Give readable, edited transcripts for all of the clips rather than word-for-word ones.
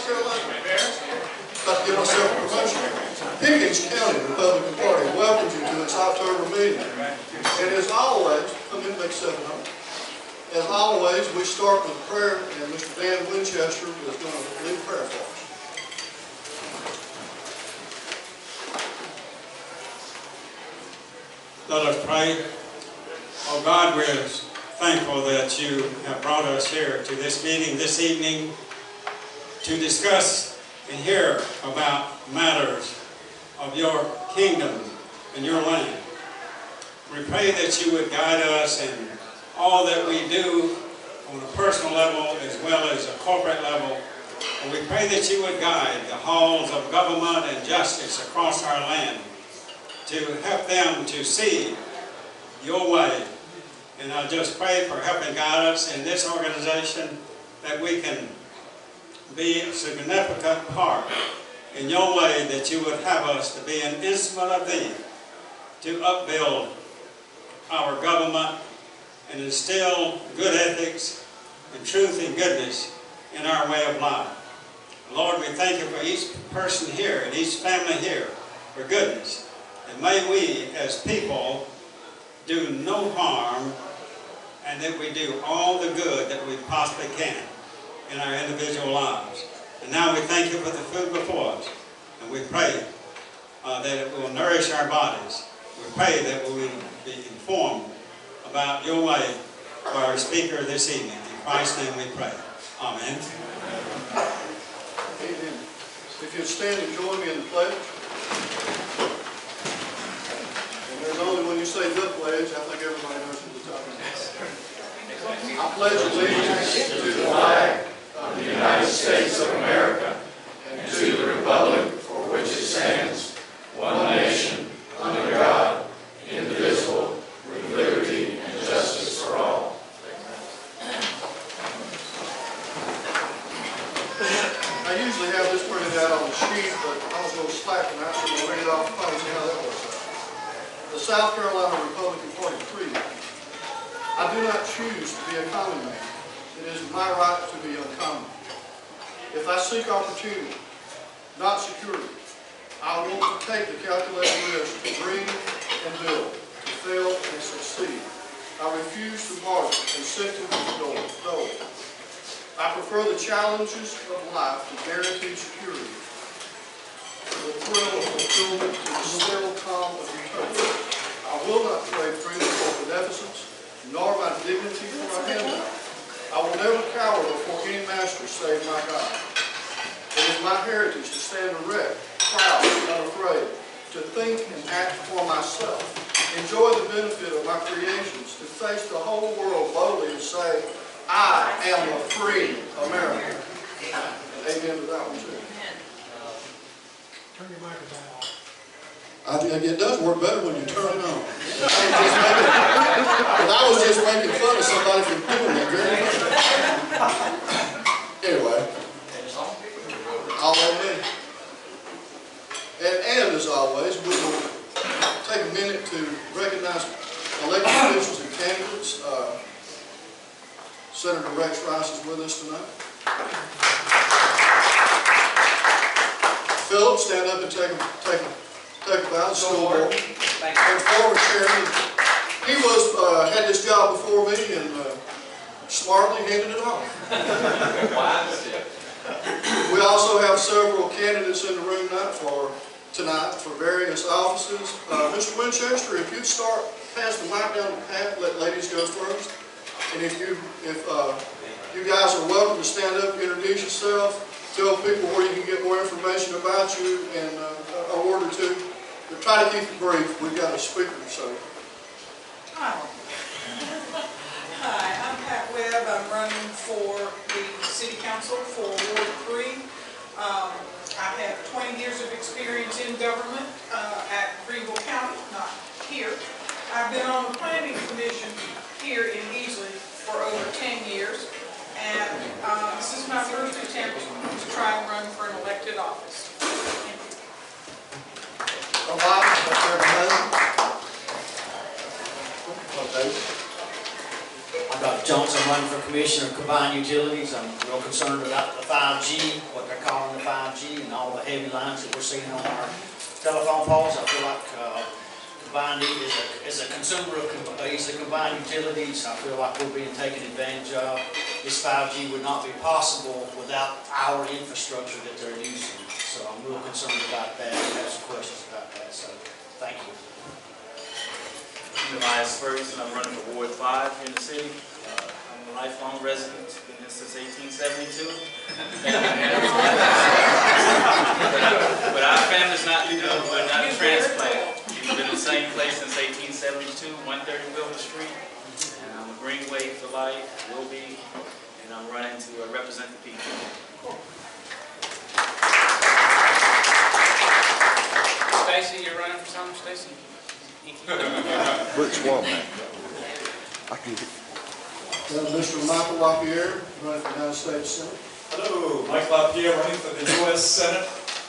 Carolina. About to give myself a promotion. Pickens County Republican Party welcomes you to its October meeting. And as always, come in and make 700. As always, we start with prayer, and Mr. Dan Winchester is going to lead prayer for us. Let us pray. Oh God, we're thankful that you have brought us here to this meeting this evening to discuss and hear about matters of your kingdom and your land. We pray that you would guide us in all that we do on a personal level as well as a corporate level. And we pray that you would guide the halls of government and justice across our land to help them to see your way. And I just pray for help and guide us in this organization that we can be a significant part in your way, that you would have us to be an instrument of thee to upbuild our government and instill good ethics and truth and goodness in our way of life. Lord, we thank you for each person here and each family here for goodness. And may we as people do no harm, and that we do all the good that we possibly can in our individual lives. And now we thank you for the food before us. And we pray that it will nourish our bodies. We pray that we will be informed about your way for our speaker this evening. In Christ's name we pray. Amen. Amen. If you'd stand and join me in the pledge. And there's only when you say the pledge, I think everybody knows what we're talking about. I pledge allegiance to the flag of the United States of America and to the republic for which it stands, one nation, under God, indivisible, with liberty and justice for all. I usually have this printed out on the sheet, but I was a little slack tonight, so I'm going to read it off and see how that works out. The South Carolina Republican Party Creed. I do not choose to be a common man. It is my right to be uncommon. If I seek opportunity, not security, I want to take the calculated risk to dream and build, to fail and succeed. I refuse to barter and sentence the dole. I prefer the challenges of life to guaranteed security, the thrill of fulfillment to the still calm of utopia. I will not trade freedom for beneficence, nor my dignity for a handout. I will never cower before any master save my God. It is my heritage to stand erect, proud and unafraid, to think and act for myself, enjoy the benefit of my creations, to face the whole world boldly and say, I am a free American. Amen to that one too. Turn your microphone off. I think it does work better when you turn it on. I was just making fun of somebody for doing that very much. Anyway, all on me. And as always, we will take a minute to recognize elected officials and candidates. Senator Rex Rice is with us tonight. Philip, stand up and take a bow. School board. And former chairman. He had this job before me and smartly handed it off. We also have several candidates in the room tonight for various offices. Mr. Winchester, if you'd start, pass the mic down to Pat, let ladies go first. And if you guys are welcome to stand up, introduce yourself, tell people where you can get more information about you, and a word or two. But try to keep it brief. We've got a speaker, so. Hi, I'm Pat Webb. I'm running for the City Council for Ward 3. I have 20 years of experience in government at Greenville County, not here. I've been on the Planning Commission here in Easley for over 10 years, and this is my first attempt to try and run for an elected office. Thank you. I'm Dr. Johnson, running for Commissioner of Combined Utilities. I'm real concerned about the 5G, what they're calling 5G and all the heavy lines that we're seeing on our telephone poles. I feel like combined as a consumer of Easley combined utilities, I feel like we're being taken advantage of. This 5G would not be possible without our infrastructure that they're using. So I'm real concerned about that. I have some questions about that. So thank you. I'm Elias Ferguson. I'm running for Ward 5 here in the city. I'm a lifelong resident, been here since 1872. But our family's not we're not a transplant. We've been in the same place since 1872, 130 Wilbur Street. And I'm a Greenway for life, will be, and I'm running to represent the people. Stacy, you're running for something, Stacy? Which one, man? I can get Mr. Michael LaPierre, running for United States Senate. Hello, Mike LaPierre, running for the U.S. Senate,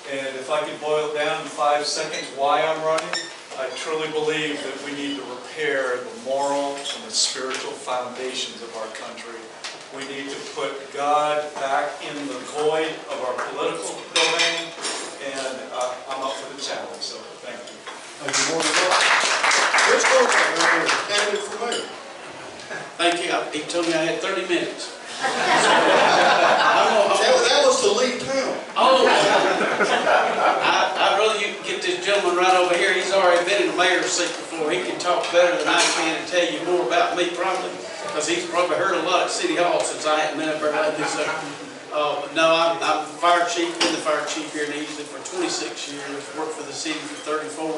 and if I could boil it down in 5 seconds why I'm running, I truly believe that we need to repair the moral and the spiritual foundations of our country. We need to put God back in the void of our political domain, and I'm up for the challenge, so thank you. Thank you, Warren. Rich Goldberg, candidate for mayor. Thank you. He told me I had 30 minutes. That was to leave town. Oh, I'd rather you get this gentleman right over here. He's already been in the mayor's seat before. He can talk better than I can and tell you more about me probably, because he's probably heard a lot at City Hall since I haven't been up there lately. So, but no, I'm fire chief, been the fire chief here in Easley for 26 years, worked for the city for 34.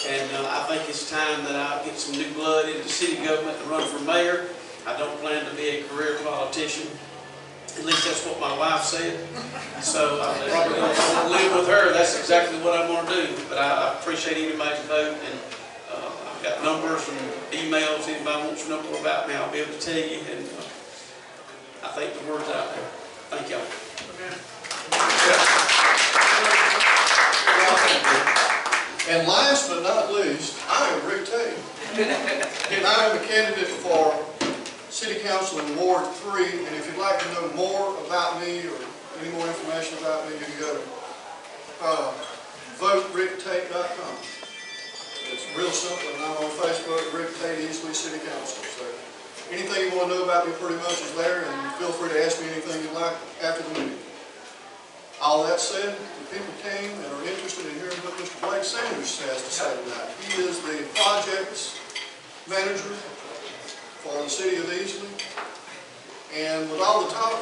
And I think it's time that I get some new blood into city government to run for mayor. I don't plan to be a career politician. At least that's what my wife said. So I'm probably going to live with her. That's exactly what I'm going to do. But I appreciate anybody's vote. And I've got numbers and emails. Anybody wants to know more about me, I'll be able to tell you. And I think the word's out there. Thank y'all. And last but not least, I am Rick Tate. And I am a candidate for City Council in Ward 3. And if you'd like to know more about me or any more information about me, you can go to votericktate.com. It's real simple, and I'm on Facebook, Rick Tate, Easley City Council. So anything you want to know about me pretty much is there, and feel free to ask me anything you'd like after the meeting. All that said, the people came and are interested in hearing what Mr. Blake Sanders has to say tonight. He is the projects manager for the city of Easley. And with all the talk,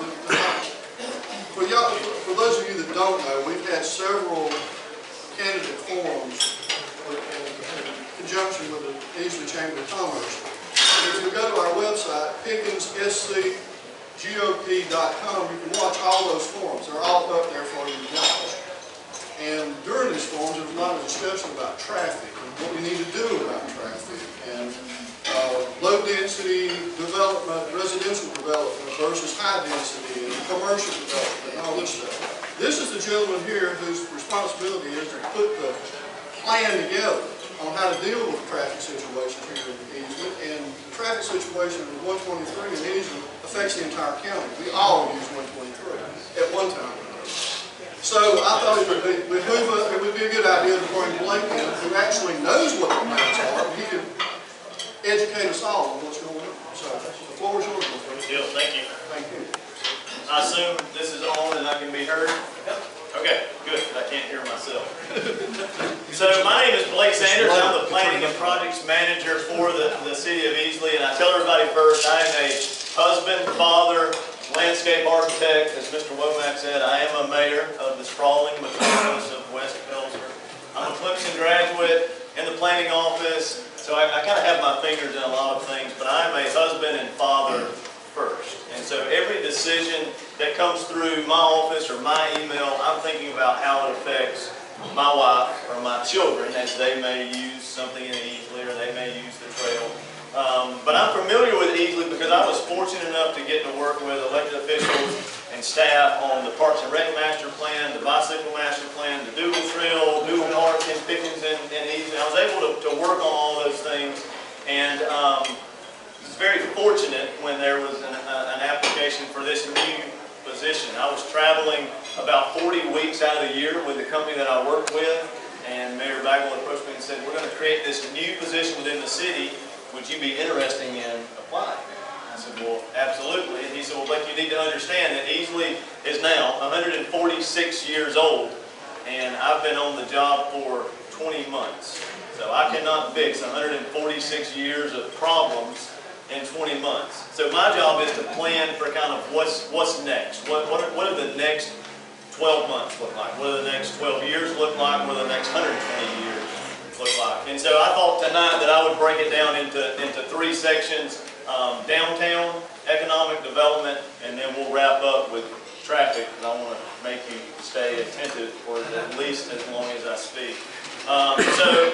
for those of you that don't know, we've had several candidate forums in conjunction with the Easley Chamber of Commerce. And if you go to our website, PickensSCGOP.com, you can watch all those forums. They're all up there for you to watch. And during these forums, there's a lot of discussion about traffic and what we need to do about traffic and low density development, residential development versus high density and commercial development and all this stuff. This is the gentleman here whose responsibility is to put the plan together on how to deal with the traffic situation here in Easley. And the traffic situation in 123 in Easley affects the entire county. We all use 123 at one time or another. So I thought it would be a good idea to bring Blake in, who actually knows what the plans are. He could educate us all on what's going on. So the floor is yours, my friend. Deal, thank you. Thank you. I assume this is on and I can be heard? Okay, good. I can't hear myself. So my name is Blake Sanders. I'm the Planning and Projects Manager for the City of Easley. And I tell everybody first, I am a husband, father, landscape architect. As Mr. Womack said, I am a mayor of the sprawling metropolis of West Pelzer. I'm a Clemson graduate in the planning office. So I kind of have my fingers in a lot of things, but I'm a husband and father first. And so every decision that comes through my office or my email, I'm thinking about how it affects my wife or my children as they may use something in Easley or they may use the trail. But I'm familiar with Easley because I was fortunate enough to get to work with elected officials and staff on the Parks and Rec Master Plan, the Bicycle Master Plan, the Dougal Trail, Dougal Park, and Pickens and Easley. I was able to work on all those things, and I was very fortunate when there was an application for this new position. I was traveling about 40 weeks out of the year with the company that I work with, and Mayor Bagwell approached me and said, we're going to create this new position within the city. Would you be interested in applying? I said, well, absolutely. And he said, well, but you need to understand that Easley is now 146 years old, and I've been on the job for 20 months. So I cannot fix 146 years of problems in 20 months. So my job is to plan for kind of what's next. What are the next 12 months look like? What do the next 12 years look like? What do the next 120 years look like? And so I thought tonight that I would break it down into three sections: downtown, economic development, and then we'll wrap up with traffic, because I want to make you stay attentive for at least as long as I speak. So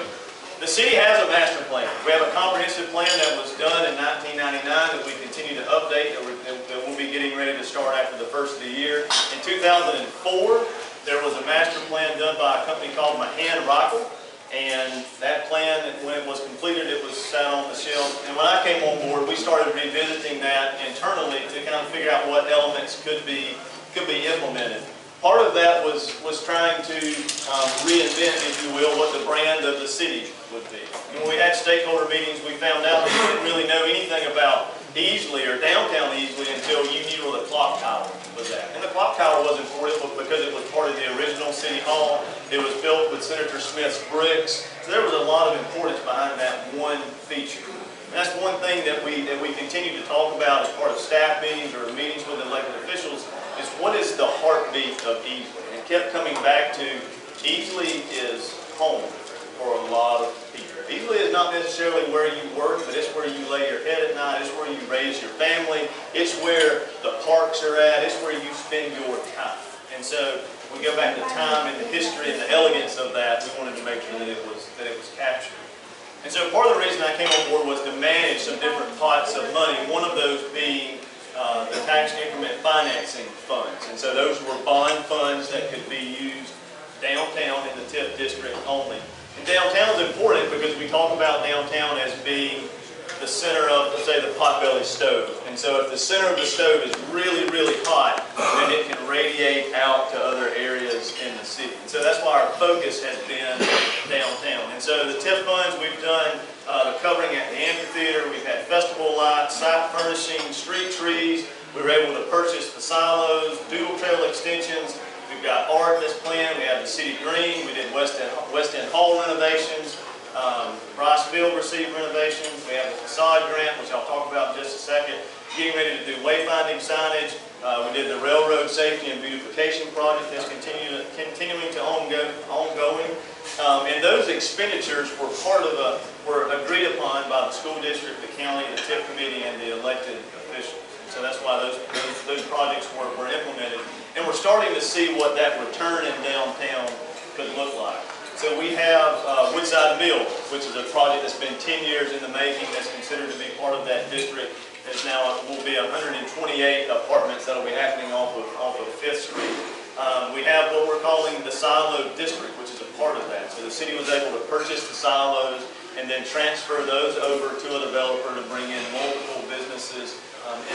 the city has a master plan. We have a comprehensive plan that was done in 1999 that we continue to update, that we'll be getting ready to start after the first of the year. In 2004, there was a master plan done by a company called Mahan Rockwell, and that plan, when it was completed, it was sat on the shelf. And when I came on board, we started revisiting that internally to kind of figure out what elements could be implemented. Part of that was trying to reinvent, if you will, what the brand of the city would be. When we had stakeholder meetings, we found out that we didn't really know anything about Easley or downtown Easley until you knew where the clock tower was at. And the clock tower was important because it was part of the original city hall. It was built with Senator Smith's bricks. So there was a lot of importance behind that one feature. And that's one thing that we continue to talk about as part of staff meetings or meetings with elected officials, is what is the heartbeat of Easley? And it kept coming back to Easley is home for a lot of people. Easley is not necessarily where you work, but it's where you lay your head at night. It's where you raise your family. It's where the parks are at. It's where you spend your time. And so we go back to time and the history and the elegance of that. We wanted to make sure that it was captured. And so part of the reason I came on board was to manage some different pots of money. One of those being the tax increment financing funds. And so those were bond funds that could be used downtown in the TIF district only. And downtown is important because we talk about downtown as being the center of, let's say, the potbelly stove. And so if the center of the stove is really, really hot, then it can radiate out to other areas in the city. And so that's why our focus has been downtown. And so the TIF funds, we've done the covering at the amphitheater. We've had festival lights, site furnishing, street trees. We were able to purchase the silos, dual trail extensions. We've got art in this plan. We have the city green. We did West End Hall renovations. Bryce Field received renovations. We have the facade grant, which I'll talk about in just a second. Getting ready to do wayfinding signage. We did the railroad safety and beautification project that's continuing to ongoing. And those expenditures were were agreed upon by the school district, the county, the TIF committee, and the elected officials. So that's why those projects were implemented. And we're starting to see what that return in downtown could look like. So we have Woodside Mill, which is a project that's been 10 years in the making, that's considered to be part of that district. It's now will be 128 apartments that will be happening off of 5th Street. We have what we're calling the silo district, which is a part of that. So the city was able to purchase the silos and then transfer those over to a developer to bring in multiple businesses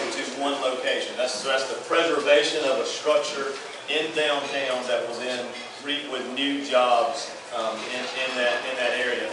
into one location. That's the preservation of a structure in downtown that will then reap with new jobs in that area.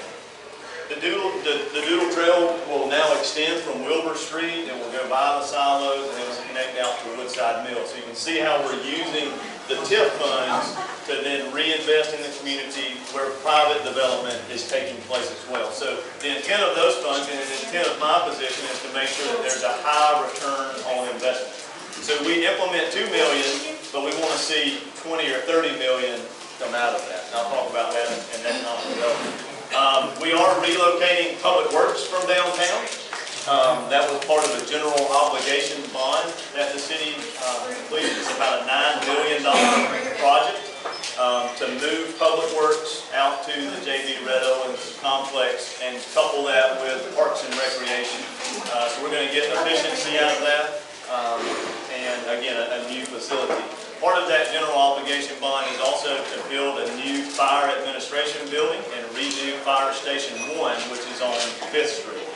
The Doodle Trail will now extend from Wilbur Street. It will go by the silos and it will connect out to Woodside Mill. So you can see how we're using the TIF funds to then reinvest in the community where private development is taking place as well. So the intent of those funds and the intent of my position is to make sure that there's a high return on investment. So we implement $2 million, but we want to see 20 or 30 million come out of that. And I'll talk about that in economic development. We are relocating public works from downtown. That was part of a general obligation bond that the city completed. It's about a $9 billion project to move public works out to the J.B. Red Owens complex and couple that with parks and recreation. So we're going to get efficiency out of that and, again, a new facility. Part of that general obligation bond is also to build a new fire administration building and redo Fire Station 1, which is on 5th Street.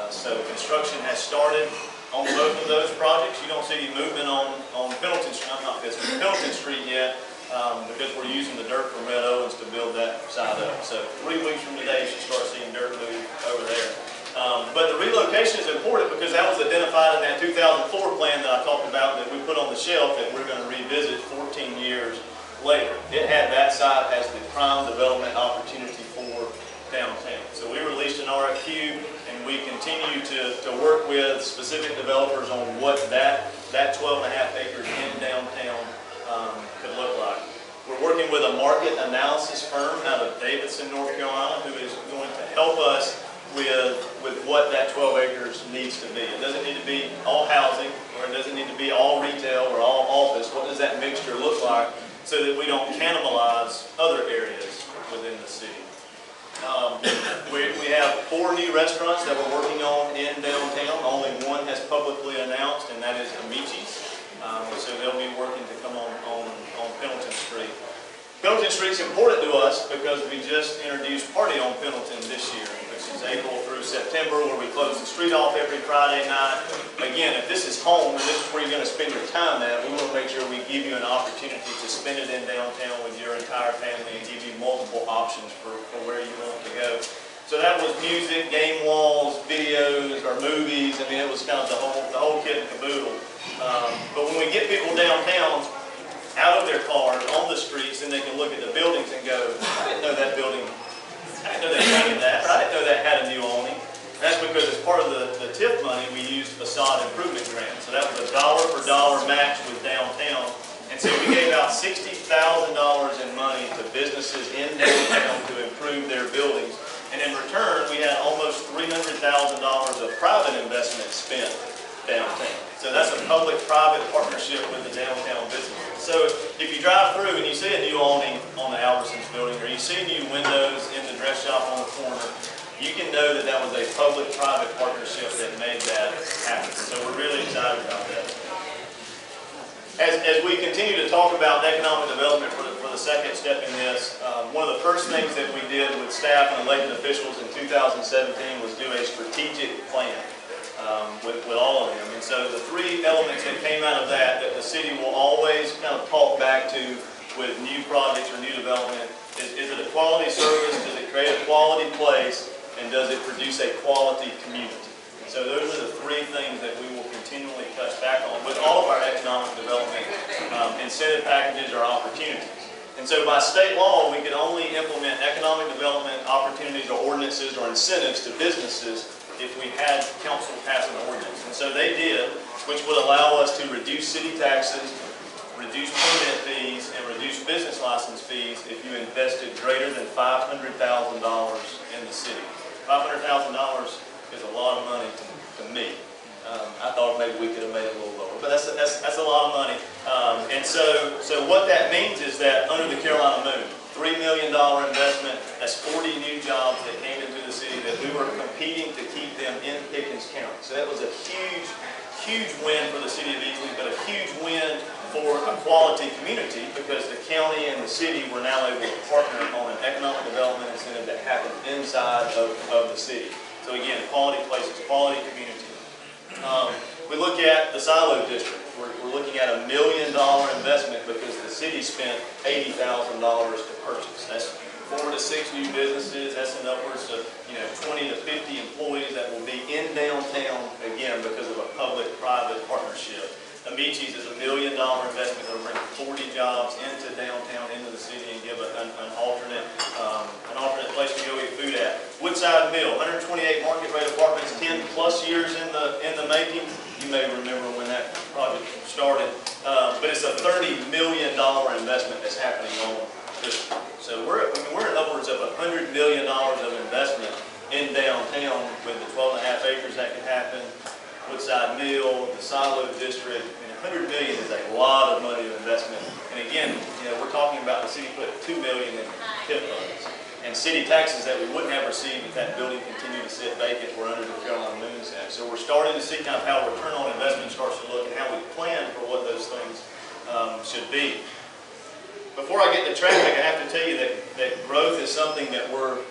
So construction has started on both of those projects. You don't see any movement on Pendleton Street, not 5th Street, Pendleton Street yet. because we're using the dirt from Red Owens to build that side up. So 3 weeks from today, you should start seeing dirt move over there. But the relocation is important because that was identified in that 2004 plan that I talked about that we put on the shelf that we're going to revisit 14 years later. It had that site as the prime development opportunity for downtown. So we released an RFQ and we continue to work with specific developers on what that 12.5 acres in downtown could look like. We're working with a market analysis firm out of Davidson, North Carolina, who is going to help us with what that 12 acres needs to be. It doesn't need to be all housing, or it doesn't need to be all retail or all office. What does that mixture look like so that we don't cannibalize other areas within the city? We have 4 new restaurants that we're working on in downtown. Only one has publicly announced, and that is Amici's. So they'll be working to come on Pendleton Street. Pendleton Street's important to us because we just introduced Party on Pendleton this year, which is April through September, where we close the street off every Friday night. Again, if this is home and this is where you're going to spend your time at, we want to make sure we give you an opportunity to spend it in downtown with your entire family and give you multiple options for where you want to go. So that was music, game walls, videos, or movies. I mean, it was kind of the whole kit and caboodle. But when we get people downtown, out of their cars, on the streets, and they can look at the buildings and go, I didn't know that building, I didn't know they painted that, or I didn't know that had a new awning. That's because as part of the TIF money, we used facade improvement grants. So that was a dollar for dollar match with downtown. And so we gave out $60,000 in money to businesses in downtown to improve their buildings. And in return, we had almost $300,000 of private investment spent downtown. So that's a public-private partnership with the downtown businesses. So if you drive through and you see a new awning on the Albertsons building, or you see new windows in the dress shop on the corner, you can know that that was a public-private partnership that made that happen. So we're really excited about that. As we continue to talk about economic development for the second step in this, one of the first things that we did with staff and elected officials in 2017 was do a strategic plan. With all of them. And so the 3 elements that came out of that the city will always kind of talk back to with new projects or new development is it a quality service, does it create a quality place, and does it produce a quality community? So those are the 3 things that we will continually touch back on with all of our economic development incentive packages or opportunities. And so by state law, we can only implement economic development opportunities or ordinances or incentives to businesses if we had council pass an ordinance. And so they did, which would allow us to reduce city taxes, reduce permit fees, and reduce business license fees if you invested greater than $500,000 in the city. $500,000 is a lot of money to me. I thought maybe we could have made it a little lower, but that's a lot of money. And so what that means is that under the Carolina Moon, $3 million investment, that's 40 new jobs that came into the city that we were competing to keep them in Pickens County. So that was a huge win for the city of Easley, but a huge win for a quality community because the county and the city were now able to partner on an economic development incentive that happened inside of the city. So again, quality places, quality community. We look at the silo district. We're looking at $1 million investment because the city spent $80,000 to purchase. That's 4 to 6 new businesses. That's an upwards of 20 to 50 employees that will be in downtown again because of a public-private partnership. Amici's is $1 million investment that will bring 40 jobs into downtown, into the city, and give an alternate place to go eat food at. Woodside Mill, 128 market rate apartments, 10 plus years in the making. You may remember when that project started, but it's a $30 million investment that's happening on this. So we're in upwards of $100 million of investment in downtown with the 12.5 acres that can happen. Woodside Mill, the silo district, $100 million is a lot of money of investment. And again, we're talking about the city put $2 million in TIF funds. And city taxes that we wouldn't have received if that building continued to sit vacant were under the Carolina Moons Act. So we're starting to see kind of how return on investment starts to look and how we plan for what those things should be. Before I get to traffic, I have to tell you that growth is something that we're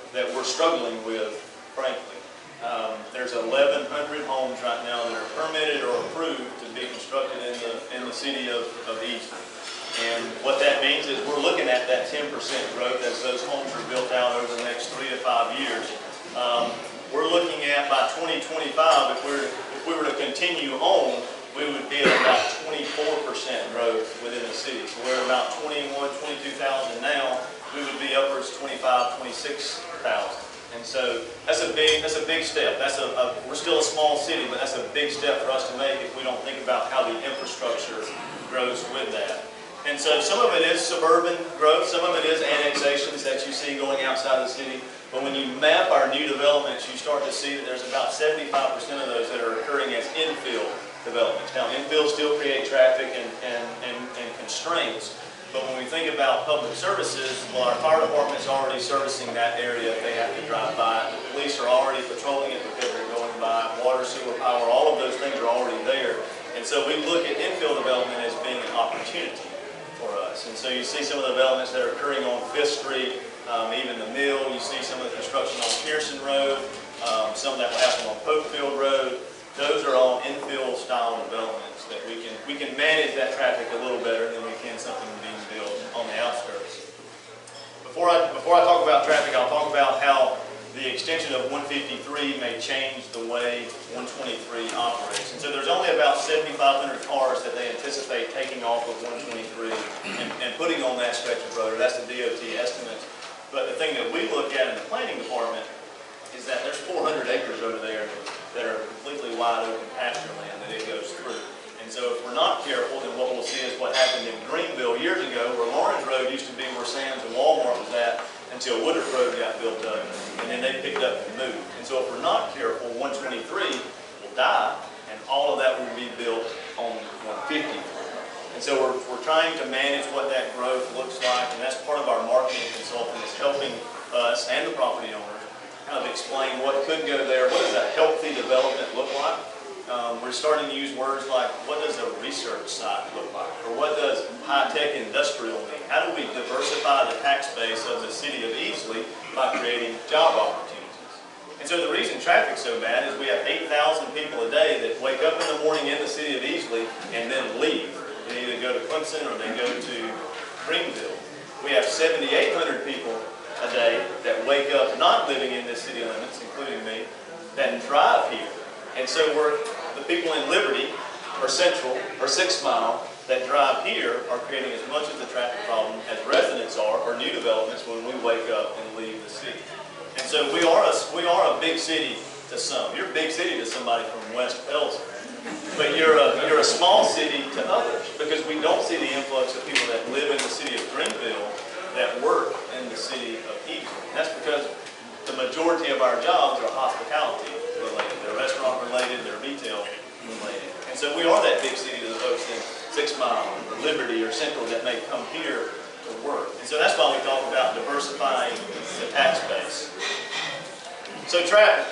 struggling with, frankly. There's 1,100 homes right now that are permitted or approved to be constructed in the city of Easley. And what that means is we're looking at that 10% growth as those homes are built out over the next 3 to 5 years. We're looking at by 2025, if we were to continue on, we would be at about 24% growth within the city. So we're about 22,000 now. We would be upwards 25, 26,000. And so that's a big step. We're still a small city, but that's a big step for us to make if we don't think about how the infrastructure grows with that. And so some of it is suburban growth, some of it is annexations that you see going outside the city. But when you map our new developments, you start to see that there's about 75% of those that are occurring as infill developments. Now, infill still create traffic and constraints. But when we think about public services, well, our fire department's already servicing that area if they have to drive by. The police are already patrolling it because they're going by. Water, sewer, power, all of those things are already there. And so we look at infill development as being an opportunity for us. And so you see some of the developments that are occurring on 5th Street, even the mill. You see some of the construction on Pearson Road, some that will happen on Popefield Road. Those are all infill style developments that we can manage that traffic a little better than we can something being built on the outskirts. Before I talk about traffic, I'll talk about how the extension of 153 may change the way 123 operates. And so there's only about 7,500 cars that they anticipate taking off of 123 and putting on that stretch of road. That's the DOT estimate. But the thing that we look at in the planning department is that there's 400 acres over there that are completely wide open pasture land that it goes through. And so if we're not careful, then what we'll see is what happened in Greenville years ago, where Lawrence Road used to be where Sam's and Walmart was at until Woodard Road got built up, and then they picked up and moved. And so if we're not careful, 123 will die, and all of that will be built on 150. And so we're trying to manage what that growth looks like, and that's part of our marketing consultant is helping us and the property owner kind of explain what could go there. What does a healthy development look like? We're starting to use words like, what does a research site look like? Or what does high-tech industrial mean? How do we diversify the tax base of the city of Easley by creating job opportunities? And so the reason traffic's so bad is we have 8,000 people a day that wake up in the morning in the city of Easley and then leave. They either go to Clemson or they go to Greenville. We have 7,800 people a day that wake up not living in the city limits, including me, that drive here. And so the people in Liberty or Central or 6 Mile that drive here are creating as much of the traffic problem as residents are or new developments when we wake up and leave the city. And so we are a big city to some. You're a big city to somebody from West Pelzer. But you're a small city to others because we don't see the influx of people that live in the city of Greenville that work in the city of Easley. That's because the majority of our jobs are hospitality related. They're restaurant related, they're retail related. And so we are that big city to the folks in 6 Mile, or Liberty, or Central that may come here to work. And so that's why we talk about diversifying the tax base. So traffic,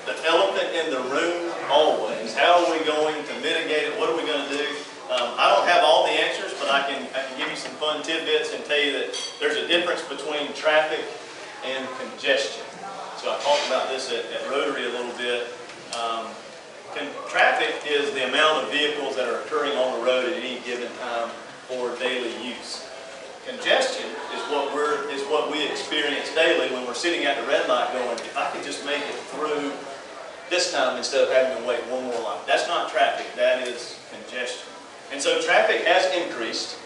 the elephant in the room always. How are we going to mitigate it? What are we going to do? I don't have all the answers, but I can give you some fun tidbits and tell you that there's a difference between traffic and congestion. So I talked about this at Rotary a little bit. Traffic is the amount of vehicles that are occurring on the road at any given time for daily use. Congestion is what we experience daily when we're sitting at the red light going, if I could just make it through this time instead of having to wait one more light. That's not traffic, that is congestion. And so traffic has increased.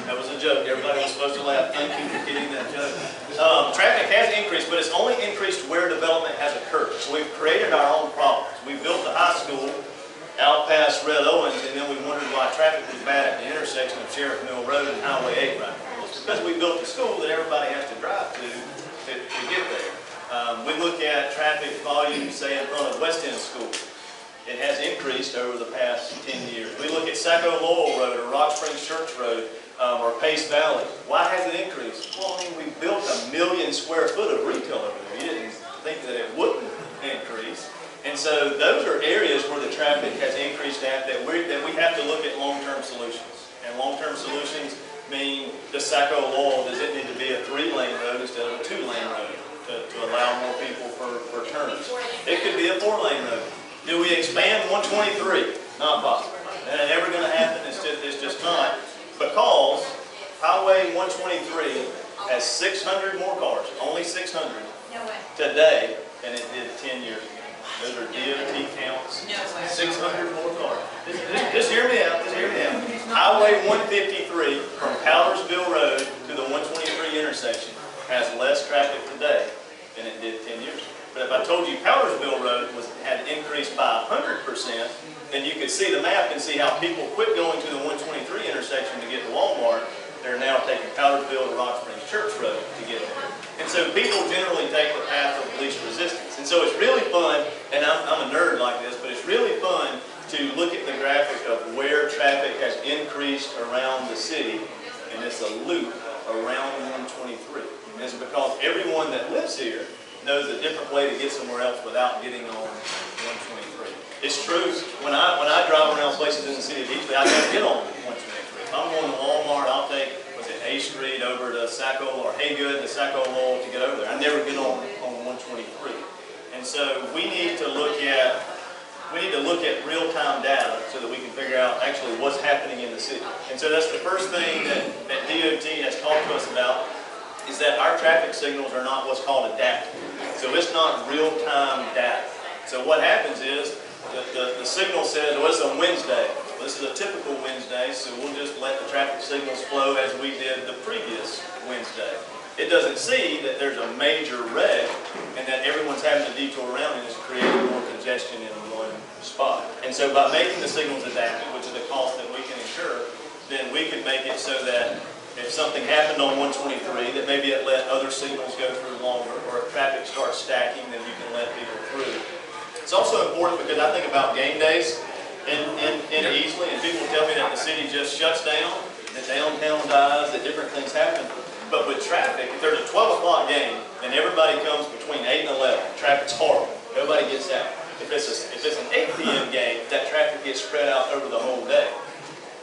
That was a joke. Everybody was supposed to laugh. Thank you for getting that joke. Traffic has increased, but it's only increased where development has occurred. So we've created our own problems. We built the high school out past Red Owens, and then we wondered why traffic was bad at the intersection of Sheriff Mill Road and Highway 8 right now. It's because we built a school that everybody has to drive to get there. We look at traffic volume, say, in front of West End School. It has increased over the past 10 years. We look at Sacco Lowell Road or Rock Springs Church Road or Pace Valley. Why has it increased? Well, I mean, we built 1 million square foot of retail over there. You didn't think that it wouldn't increase. And so those are areas where the traffic has increased that we have to look at long-term solutions. And long-term solutions mean the Sacco Lowell, does it need to be a 3-lane road instead of a 2-lane road to allow more people for turns? It could be a 4-lane road. Do we expand 123? Not possible. That ain't ever going to happen. It's just not. because Highway 123 has 600 more cars, only 600 today than it did 10 years ago. Those are DOT counts. 600 more cars. Just hear me out. Just hear me out. Highway 153 from Powdersville Road to the 123 intersection has less traffic today than it did 10 years ago. But if I told you Powdersville Road had increased by 100%, then you could see the map and see how people quit going to the 123 intersection to get to Walmart. They're now taking Powdersville to Rock Springs Church Road to get there. And so people generally take the path of least resistance. And so it's really fun, and I'm a nerd like this, but it's really fun to look at the graphic of where traffic has increased around the city, and it's a loop around 123. And it's because everyone that lives here knows a different way to get somewhere else without getting on 123. It's true, when I drive around places in the city of Easley, I gotta get on 123. If I'm going to Walmart, I'll take, A Street over to Sacco or Haygood to Sacco Lowell to get over there. I never get on 123. And so we need to look at real-time data so that we can figure out actually what's happening in the city. And so that's the first thing that DOT has talked to us about, is that our traffic signals are not what's called adaptive. So it's not real-time data. So what happens is the signal says, well, it's a Wednesday. Well, this is a typical Wednesday, so we'll just let the traffic signals flow as we did the previous Wednesday. It doesn't see that there's a major wreck and that everyone's having to detour around and it's creating more congestion in one spot. And so by making the signals adaptive, which is a cost that we can incur, then we could make it so that if something happened on 123, that maybe it let other signals go through longer, or if traffic starts stacking, then you can let people through. It's also important because I think about game days in Easley, and people tell me that the city just shuts down, that downtown dies, that different things happen. But with traffic, if there's a 12 o'clock game, then everybody comes between 8 and 11. Traffic's horrible. Nobody gets out. If it's an 8 p.m. game, that traffic gets spread out over the whole day.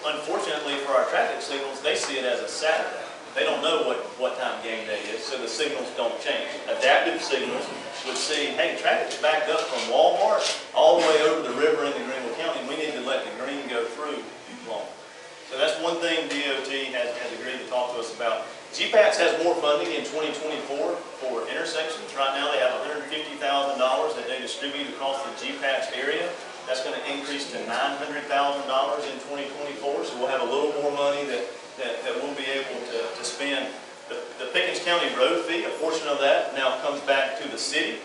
Unfortunately for our traffic signals, they see it as a Saturday. They don't know what time game day is, so the signals don't change. Adaptive signals would see, hey, traffic's backed up from Walmart all the way over the river into Greenville County, and we need to let the green go through Walmart. So that's one thing DOT has agreed to talk to us about. GPATS has more funding in 2024 for intersections. Right now they have $150,000 that they distribute across the GPATS area. That's going to increase to $900,000 in 2024, so we'll have a little more money that we'll be able to spend. The Pickens County road fee, a portion of that now comes back to the city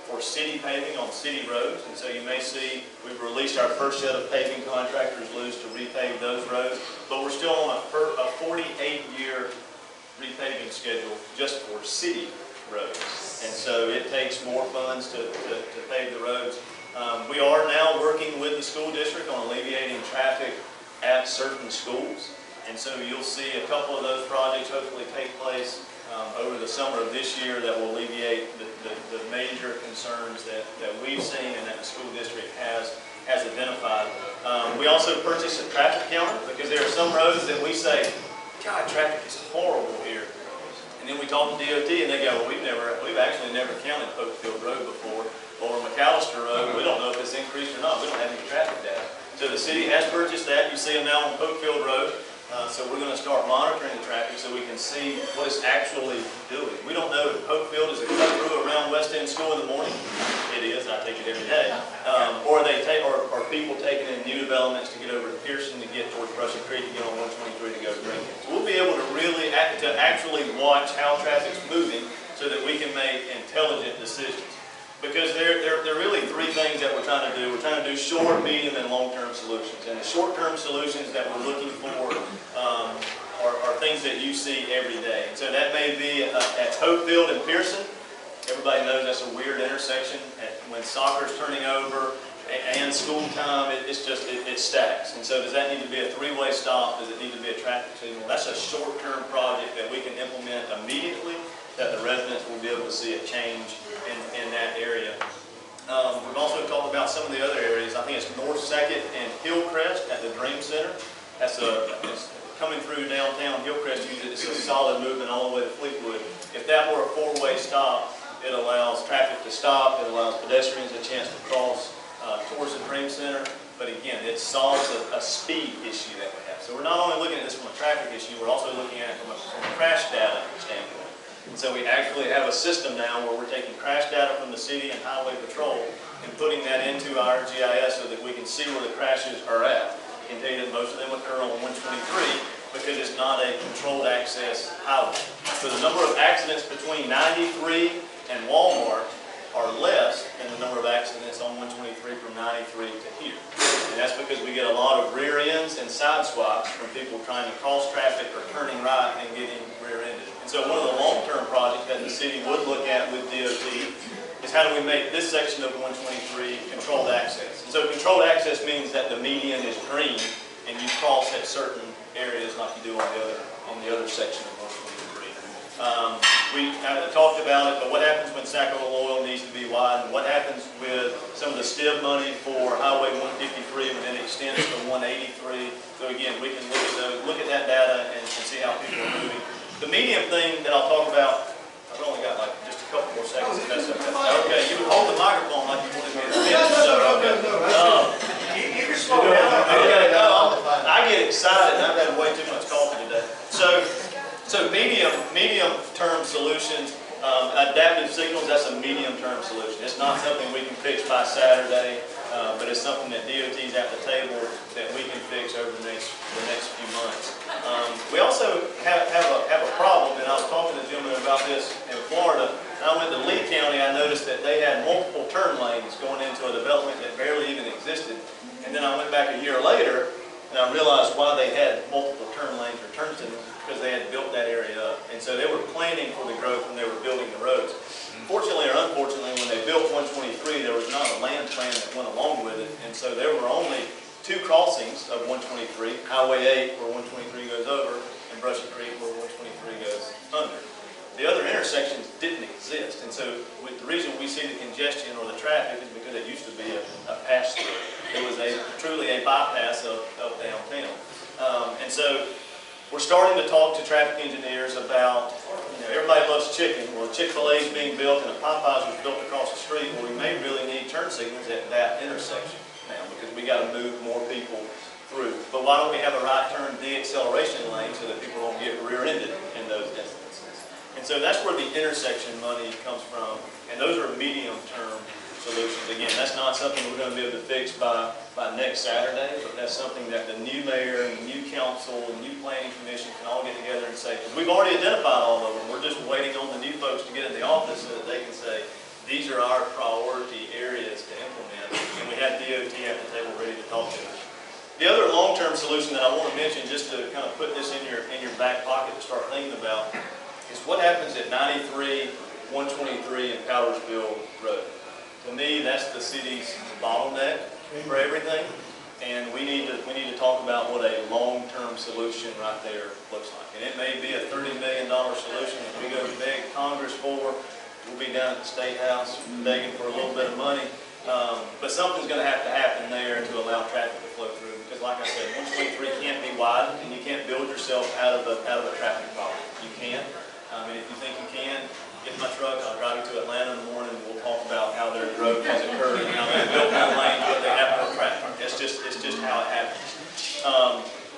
for city paving on city roads. And so you may see we've released our first set of paving contractors loose to repave those roads, but we're still on a 48-year repaving schedule just for city roads. And so it takes more funds to pave the roads. We are now working with the school district on alleviating traffic at certain schools. And so you'll see a couple of those projects hopefully take place over the summer of this year that will alleviate the major concerns that we've seen and that the school district has identified. We also purchased a traffic counter because there are some roads that we say, God, traffic is horrible here. And then we talk to DOT and they go, well, we've actually never counted Oakfield Road before, or McAllister Road. We don't know if it's increased or not. We don't have any traffic data. So the city has purchased that. You see them now on Oakfield Road. So we're going to start monitoring the traffic so we can see what it's actually doing. We don't know if Oakfield is a cut through around West End School in the morning. It is. I take it every day. Or people taking in new developments to get over to Pearson to get towards Russian Creek to get on 123 to go to Greenville. So we'll be able to really actually watch how traffic's moving so that we can make intelligent decisions. Because there are really three things that we're trying to do. We're trying to do short, medium, and long-term solutions. And the short-term solutions that we're looking for are things that you see every day. So that may be at Hopefield and Pearson. Everybody knows that's a weird intersection. When soccer's turning over and school time, it stacks. And so does that need to be a three-way stop? Does it need to be a traffic signal? That's a short-term project that we can implement immediately, that the residents will be able to see a change in that area. We've also talked about some of the other areas. I think it's North 2nd and Hillcrest at the Dream Center. It's coming through downtown Hillcrest. It's a solid movement all the way to Fleetwood. If that were a four-way stop, it allows traffic to stop. It allows pedestrians a chance to cross towards the Dream Center. But again, it solves a speed issue that we have. So we're not only looking at this from a traffic issue, we're also looking at it from a crash data standpoint. And so we actually have a system now where we're taking crash data from the city and highway patrol and putting that into our GIS so that we can see where the crashes are at. I can tell you that most of them occur on 123 because it's not a controlled access highway. So the number of accidents between 93 and Walmart are less than the number of accidents on 123 from 93 to here. And that's because we get a lot of rear ends and side swaps from people trying to cross traffic or turning right and getting rear-ended. And so one of the long-term projects that the city would look at with DOT is how do we make this section of 123 controlled access. And so controlled access means that the median is green and you cross at certain areas like you do on the other section of 123. We talked about it, but what happens when Sacco Loyal needs to be widened? What happens with some of the STIB money for Highway 153 when it extends to 183? So again, we can look at that data and see how people are moving. The medium thing that I'll talk about, I've only got like just a couple more seconds. If that's okay. Okay, you would hold the microphone like you wanted me to finish. You can slow down. Okay, no, I get excited. I've had way too much coffee today. So medium-term solutions, adaptive signals, that's a medium-term solution. It's not something we can fix by Saturday, but it's something that DOT's at the table that we can fix over the next few months. We also have a problem, and I was talking to the gentleman about this in Florida. I went to Lee County, I noticed that they had multiple turn lanes going into a development that barely even existed. And then I went back a year later, and I realized why they had multiple turn lanes or turn signals, because they had built that area up. And so they were planning for the growth when they were building the roads. Fortunately or unfortunately, when they built 123, there was not a land plan that went along with it. And so there were only two crossings of 123, Highway 8 where 123 goes over, and Brushy Creek where 123 goes under. The other intersections didn't exist. And so the reason we see the congestion or the traffic is because it used to be a pass-through. It was truly a bypass of downtown. And so we're starting to talk to traffic engineers about, everybody loves chicken. Well, Chick-fil-A is being built and a Popeyes was built across the street. Well, we may really need turn signals at that intersection now because we got to move more people through. But why don't we have a right turn de-acceleration lane so that people don't get rear-ended in those instances? And so that's where the intersection money comes from. And those are medium-term solutions. Again, that's not something we're going to be able to fix by next Saturday, but that's something that the new mayor and the new council and the new planning commission can all get together and say, because we've already identified all of them. We're just waiting on the new folks to get in the office so that they can say, these are our priority areas to implement. And we have DOT at the table ready to talk to us. The other long-term solution that I want to mention, just to kind of put this in your back pocket to start thinking about, is what happens at 93, 123, and Powdersville Road. To me, that's the city's bottleneck for everything, and we need to talk about what a long-term solution right there looks like. And it may be a $30 million solution that we go to beg Congress for. We'll be down at the State House begging for a little bit of money, but something's going to happen there to allow traffic to flow through. Because, like I said, 123 can't be widened, and you can't build yourself out of a traffic problem. You can't. And if you think you can, get my truck, I'll drive you to Atlanta in the morning, and we'll talk about how their growth has occurred and how they built more lanes, but they have no traffic. It's just how it happens.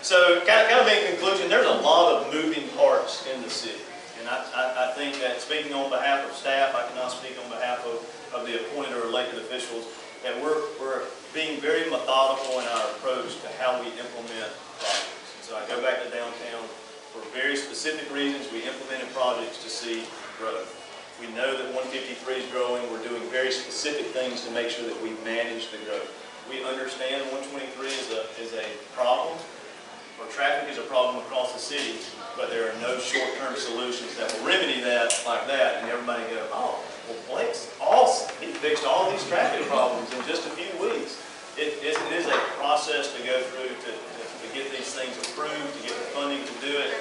So kind of in conclusion, there's a lot of moving parts in the city. And I think that speaking on behalf of staff, I cannot speak on behalf of the appointed or elected officials, that we're being very methodical in our approach to how we implement projects. And so I go back to downtown. For very specific reasons, we implemented projects to see growth. We know that 153 is growing. We're doing very specific things to make sure that we manage the growth. We understand 123 is a problem, or traffic is a problem across the city, but there are no short-term solutions that will remedy that like that, and everybody go, oh, well, Blake's awesome. He fixed all these traffic problems in just a few weeks. It is a process to go through to get these things approved, to get the funding to do it.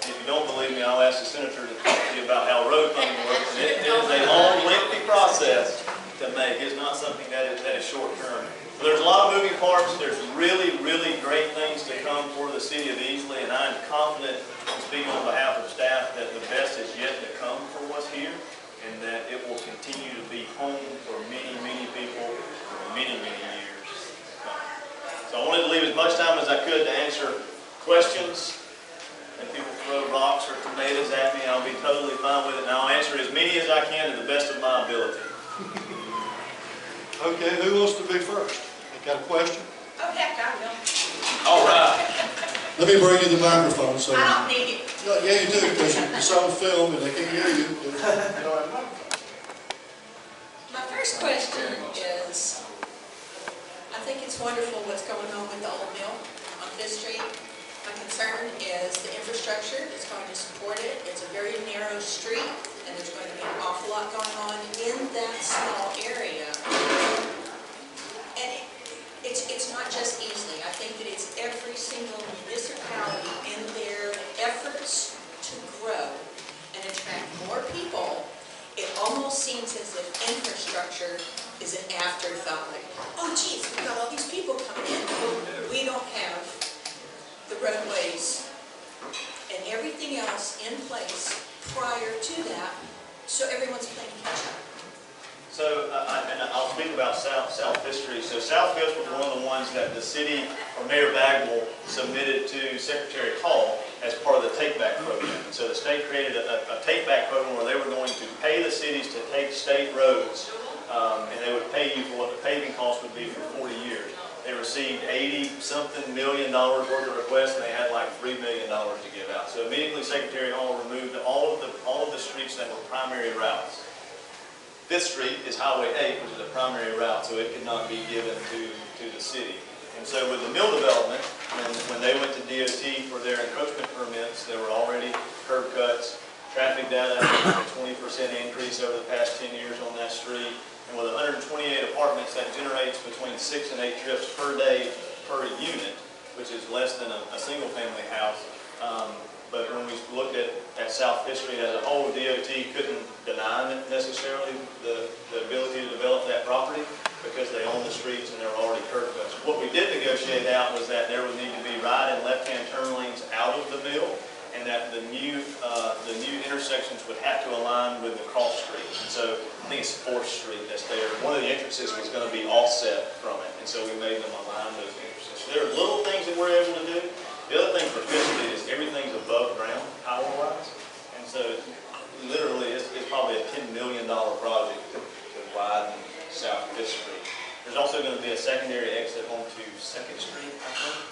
And if you don't believe me, I'll ask the senator to talk to you about how road funding works. And it is a long, lengthy process to make. It's not something that is short-term. So there's a lot of moving parts. There's really, really great things to come for the city of Easley, and I'm confident, speaking on behalf of staff, that the best is yet to come for what's here, and that it will continue to be home for many, many people for many, many years to come. time as I could to answer questions. And people throw rocks or tomatoes at me, I'll be totally fine with it, and I'll answer as many as I can to the best of my ability. Okay, who wants to be first? You got a question? Oh, heck, I will. All right. Let me bring you the microphone, so. I don't need it. Yeah, you do, because it's on film and they can't hear you. My first question is, I think it's wonderful what's going on with the old mill on Fifth Street. My concern is the infrastructure is going to support it. It's a very narrow street, and there's going to be an awful lot going on in that small area. And it's not just Easley. I think that it's every single municipality in their efforts to grow and attract more people. It almost seems as if infrastructure is an afterthought. Like, oh geez, we've got all these people coming in. We don't have the roadways and everything else in place prior to that, so everyone's playing catch up. So, and I'll speak about South History. So South Fifth was one of the ones that the city, or Mayor Bagwell, submitted to Secretary Hall as part of the take-back program. So the state created a take-back program where they were going to pay the cities to take state roads, and they would pay you for what the paving cost would be for 40 years. They received $80-something million worth of requests, and they had like $3 million to give out. So immediately Secretary Hall removed all of the streets that were primary routes. Fifth Street is Highway 8, which is a primary route, so it could not be given to the city. And so with the mill development, when they went to DOT for their encroachment permits, there were already curb cuts, traffic data, a 20% increase over the past 10 years on that street. And with 128 apartments, that generates between 6 and 8 trips per day per unit, which is less than a single family house. But when we looked at South Fifth Street as a whole, DOT couldn't deny necessarily the ability to develop that property because they own the streets and there were already curb cuts. What we did negotiate out was that there would need to be right and left-hand turn lanes out of the mill, and that the new intersections would have to align with the cross street. And so I think it's 4th Street that's there. One of the entrances was going to be offset from it, and so we made them align those entrances. So there are little things that we're able to do. The other thing for Fifth Street is everything's above ground, power-wise, and so literally it's probably a $10 million project to widen South Fifth Street. There's also going to be a secondary exit onto 2nd Street, I think.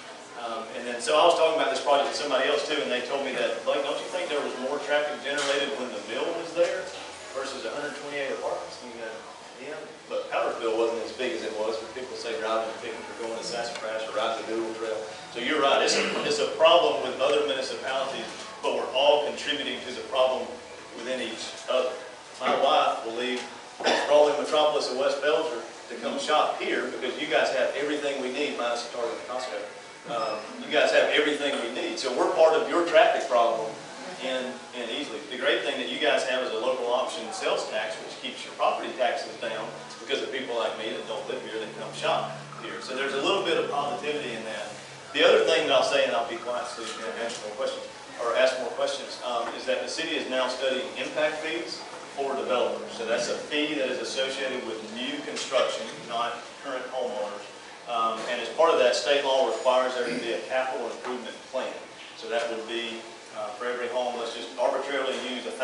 And then, so I was talking about this project with somebody else too, and they told me that, Blake, don't you think there was more traffic generated when the mill was there versus 128 apartments? And you go, yeah, but Powdersville wasn't as big as it was, for people say driving to picnic or going to Sassafras or riding the Doodle Trail. So you're right, it's a problem with other municipalities, but we're all contributing to the problem within each other. My wife will leave the sprawling metropolis of West Belger to come shop here because you guys have everything we need, minus the Target and Costco. You guys have everything we need. So we're part of your traffic problem in Easley. The great thing that you guys have is a local option sales tax, which keeps your property taxes down because of people like me that don't live here that come shop here. So there's a little bit of positivity in that. The other thing that I'll say, and I'll be quiet so you can answer more questions, or ask more questions, is that the city is now studying impact fees for developers. So that's a fee that is associated with new construction, not current homeowners. And as part of that, state law requires there to be a capital improvement plan. So that would be for every home, let's just arbitrarily use $1,000.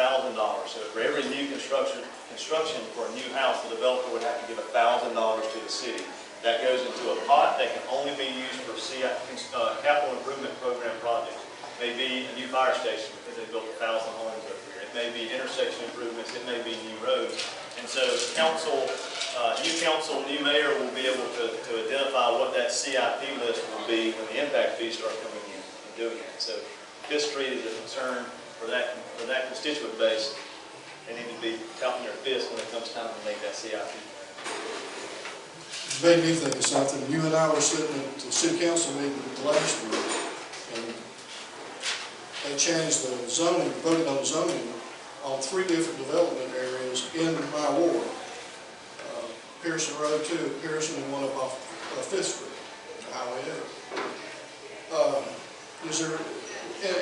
So for every new construction for a new house, the developer would have to give $1,000 to the city. That goes into a pot that can only be used for capital improvement program projects. It may be a new fire station because they built 1,000 homes over here. It may be intersection improvements. It may be new roads. And so council, new mayor will be able to identify what that CIP list will be when the impact fees start coming in and doing it. So Fifth Street is a concern for that constituent base. They need to be counting their fists when it comes time to make that CIP. It made me think of something. You and I were sitting at the city council meeting last week, and they changed the zoning, voted on zoning on 3 different development areas in my ward. Pearson Road 2 at Pearson and one up off 5th Street, Highway 8. Is there,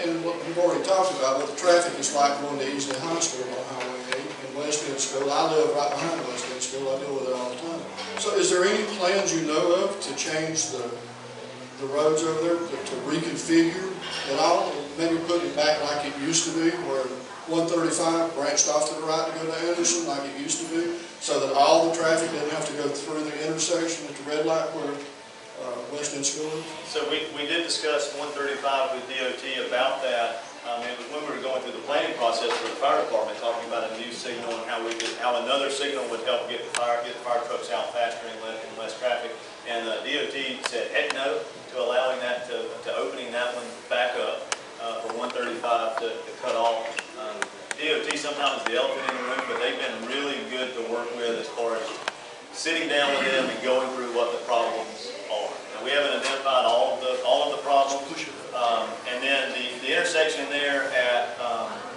and what we've already talked about, what the traffic is like going to Easley High School on Highway 8 and West End School. I live right behind West End School. I deal with it all the time. So is there any plans you know of to change the the roads over there to reconfigure it all, and maybe put it back like it used to be, where 135 branched off to the right to go to Anderson like it used to be, so that all the traffic didn't have to go through the intersection at the red light where West End School is. So we did discuss 135 with DOT about that. It was when we were going through the planning process for the fire department, talking about a new signal and how another signal would help get the fire trucks out faster and less traffic. And DOT said heck no to allowing that to opening that one back up for 135 to cut off. DOT sometimes is the elephant in the room, but they've been really good to work with as far as sitting down with them and going through what the problems are. Now, we haven't identified all of the problems. And then the intersection there at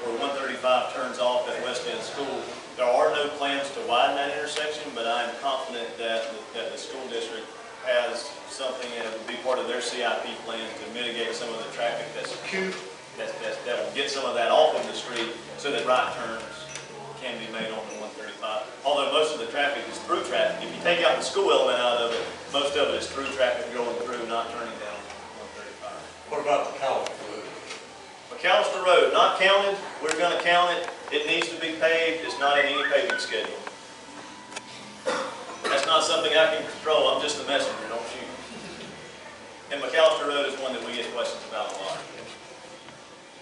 where 135 turns off at West End School, there are no plans to widen that intersection, but I'm confident that the school district has something that would be part of their CIP plan to mitigate some of the traffic that will get some of that off of the street so that right turns can be made on the 135. Although most of the traffic is through traffic. If you take out the school element out of it, most of it is through traffic going through, not turning down 135. What about McAllister Road? McAllister Road, not counted. We're going to count it. It needs to be paved. It's not in any paving schedule. That's not something I can control. I'm just a messenger, don't shoot. And McAllister Road is one that we get questions about a lot.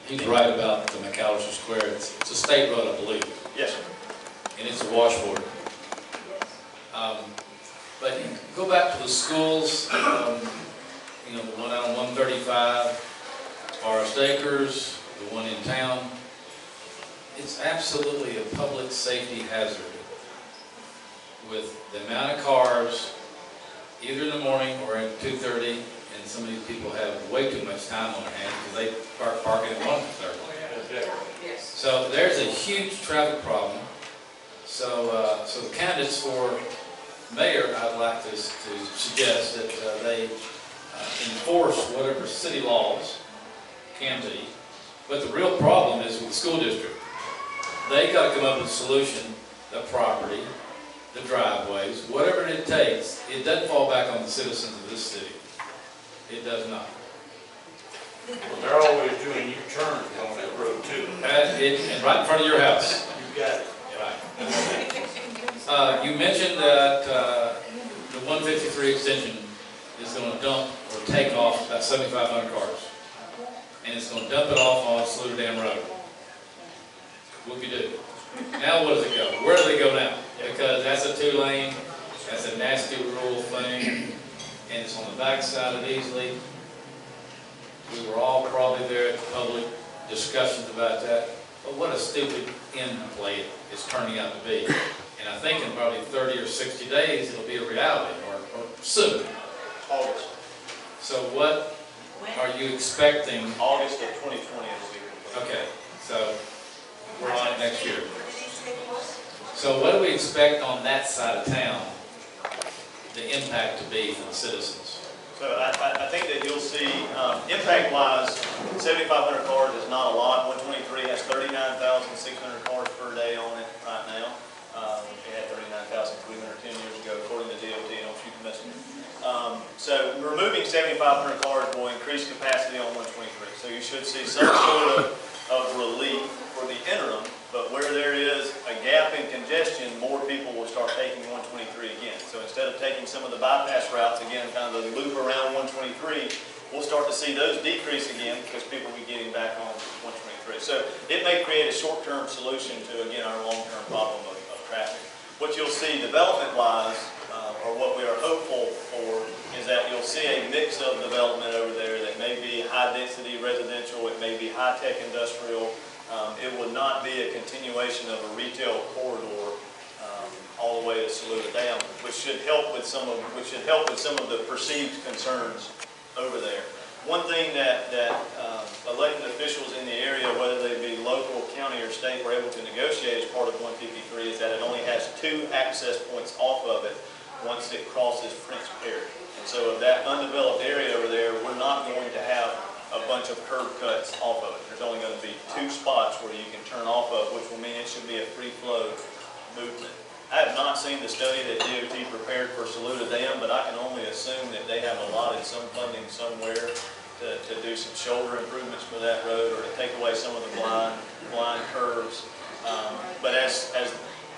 He's right about the McAllister Square. It's a state road, I believe. Yes, sir. And it's a washboard. But go back to the schools, you know, the one out on 135, Forest Acres, the one in town. It's absolutely a public safety hazard with the amount of cars, either in the morning or at 2:30, and some of these people have way too much time on their hands because they start parking at 1:30. Yes. So there's a huge traffic problem. So, so the candidates for mayor, I'd like to suggest that they enforce whatever city laws can be. But the real problem is with the school district. They got to come up with a solution, the property, the driveways, whatever it takes. It doesn't fall back on the citizens of this city. It does not. Well, they're always doing U-turns on that road too. And right in front of your house. You got it. Right. You mentioned that the 153 extension is going to dump or take off about 7,500 cars. And it's going to dump it off on Saluda Dam Road. Whoop-de-doo. Now where does it go? Where do they go now? Because that's a 2-lane, that's a nasty rural thing, and it's on the back side of Easley. We were all probably there at the public discussions about that. But what a stupid end play it's turning out to be. And I think in probably 30 or 60 days it'll be a reality, or soon. August. So what are you expecting? August of 2020 will be complete. Okay, so we're on it next year. So what do we expect on that side of town, the impact to be for the citizens? So I think that you'll see, impact-wise, 7,500 cars is not a lot. 123 has 39,600 cars per day on it right now. It had 39,310 years ago, according to DOT. Don't shoot the messenger. So removing 7,500 cars will increase capacity on 123. So you should see some sort of relief for the interim. But where there is a gap in congestion, more people will start taking 123 again. So instead of taking some of the bypass routes again, kind of the loop around 123, we'll start to see those decrease again because people will be getting back on 123. So it may create a short-term solution to, again, our long-term problem of traffic. What you'll see development-wise, or what we are hopeful for, is that you'll see a mix of development over there that may be high-density residential, it may be high-tech industrial. It would not be a continuation of a retail corridor all the way to Saluda Dam, which should help with some of the perceived concerns over there. One thing that elected officials in the area, whether they be local, county, or state, were able to negotiate as part of 153 is that it only has 2 access points off of it once it crosses French Perry. And so of that undeveloped area over there, we're not going to have a bunch of curb cuts off of it. There's only going to be 2 spots where you can turn off of, which will mean it should be a free flow movement. I have not seen the study that DOT prepared for Saluda Dam, but I can only assume that they have allotted some funding somewhere to do some shoulder improvements for that road, or to take away some of the blind curves. But as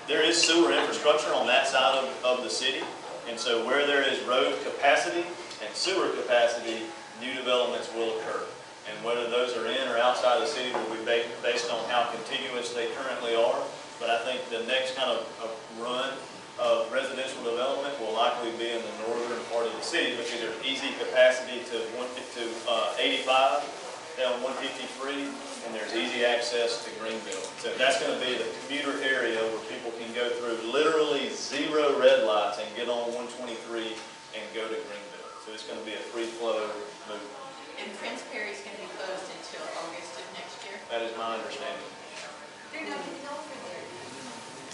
there is sewer infrastructure on that side of the city, and so where there is road capacity and sewer capacity, new developments will occur. And whether those are in or outside the city will be based on how contiguous they currently are. But I think the next kind of run of residential development will likely be in the northern part of the city, because there's easy capacity to 85 down 153, and there's easy access to Greenville. So that's going to be the commuter area where people can go through literally 0 red lights and get on 123 and go to Greenville. So it's going to be a free flow move. And Prince Perry's going to be closed until August of next year? That is my understanding. They're not getting over there.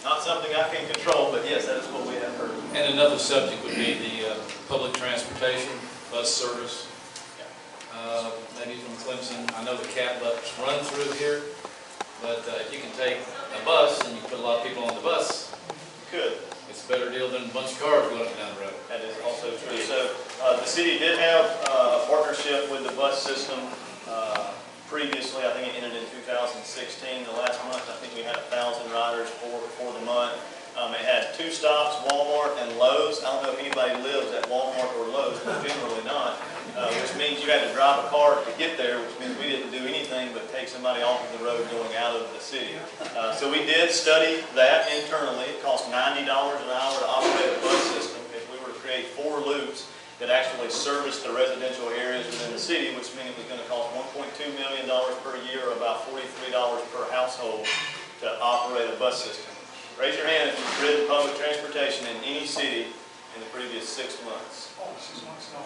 Not something I can control, but yes, that is what we have heard. And another subject would be the public transportation, bus service. Maybe from Clemson, I know the cat bus run through here, but if you can take a bus and you put a lot of people on the bus, Good. it's a better deal than a bunch of cars going up and down the road. That is also true. So the city did have a partnership with the bus system previously. I think it ended in 2016. The last month, I think we had 1,000 riders for the month. It had 2 stops, Walmart and Lowe's. I don't know if anybody lives at Walmart or Lowe's, but generally not, which means you had to drive a car to get there, which means we didn't do anything but take somebody off of the road going out of the city. So we did study that internally. It cost $90 an hour to operate a bus system. If we were to create 4 loops that actually service the residential areas within the city, which means it was going to cost $1.2 million per year, or about $43 per household to operate a bus system. Raise your hand if you've ridden public transportation in any city in the previous 6 months. Oh, 6 months, no.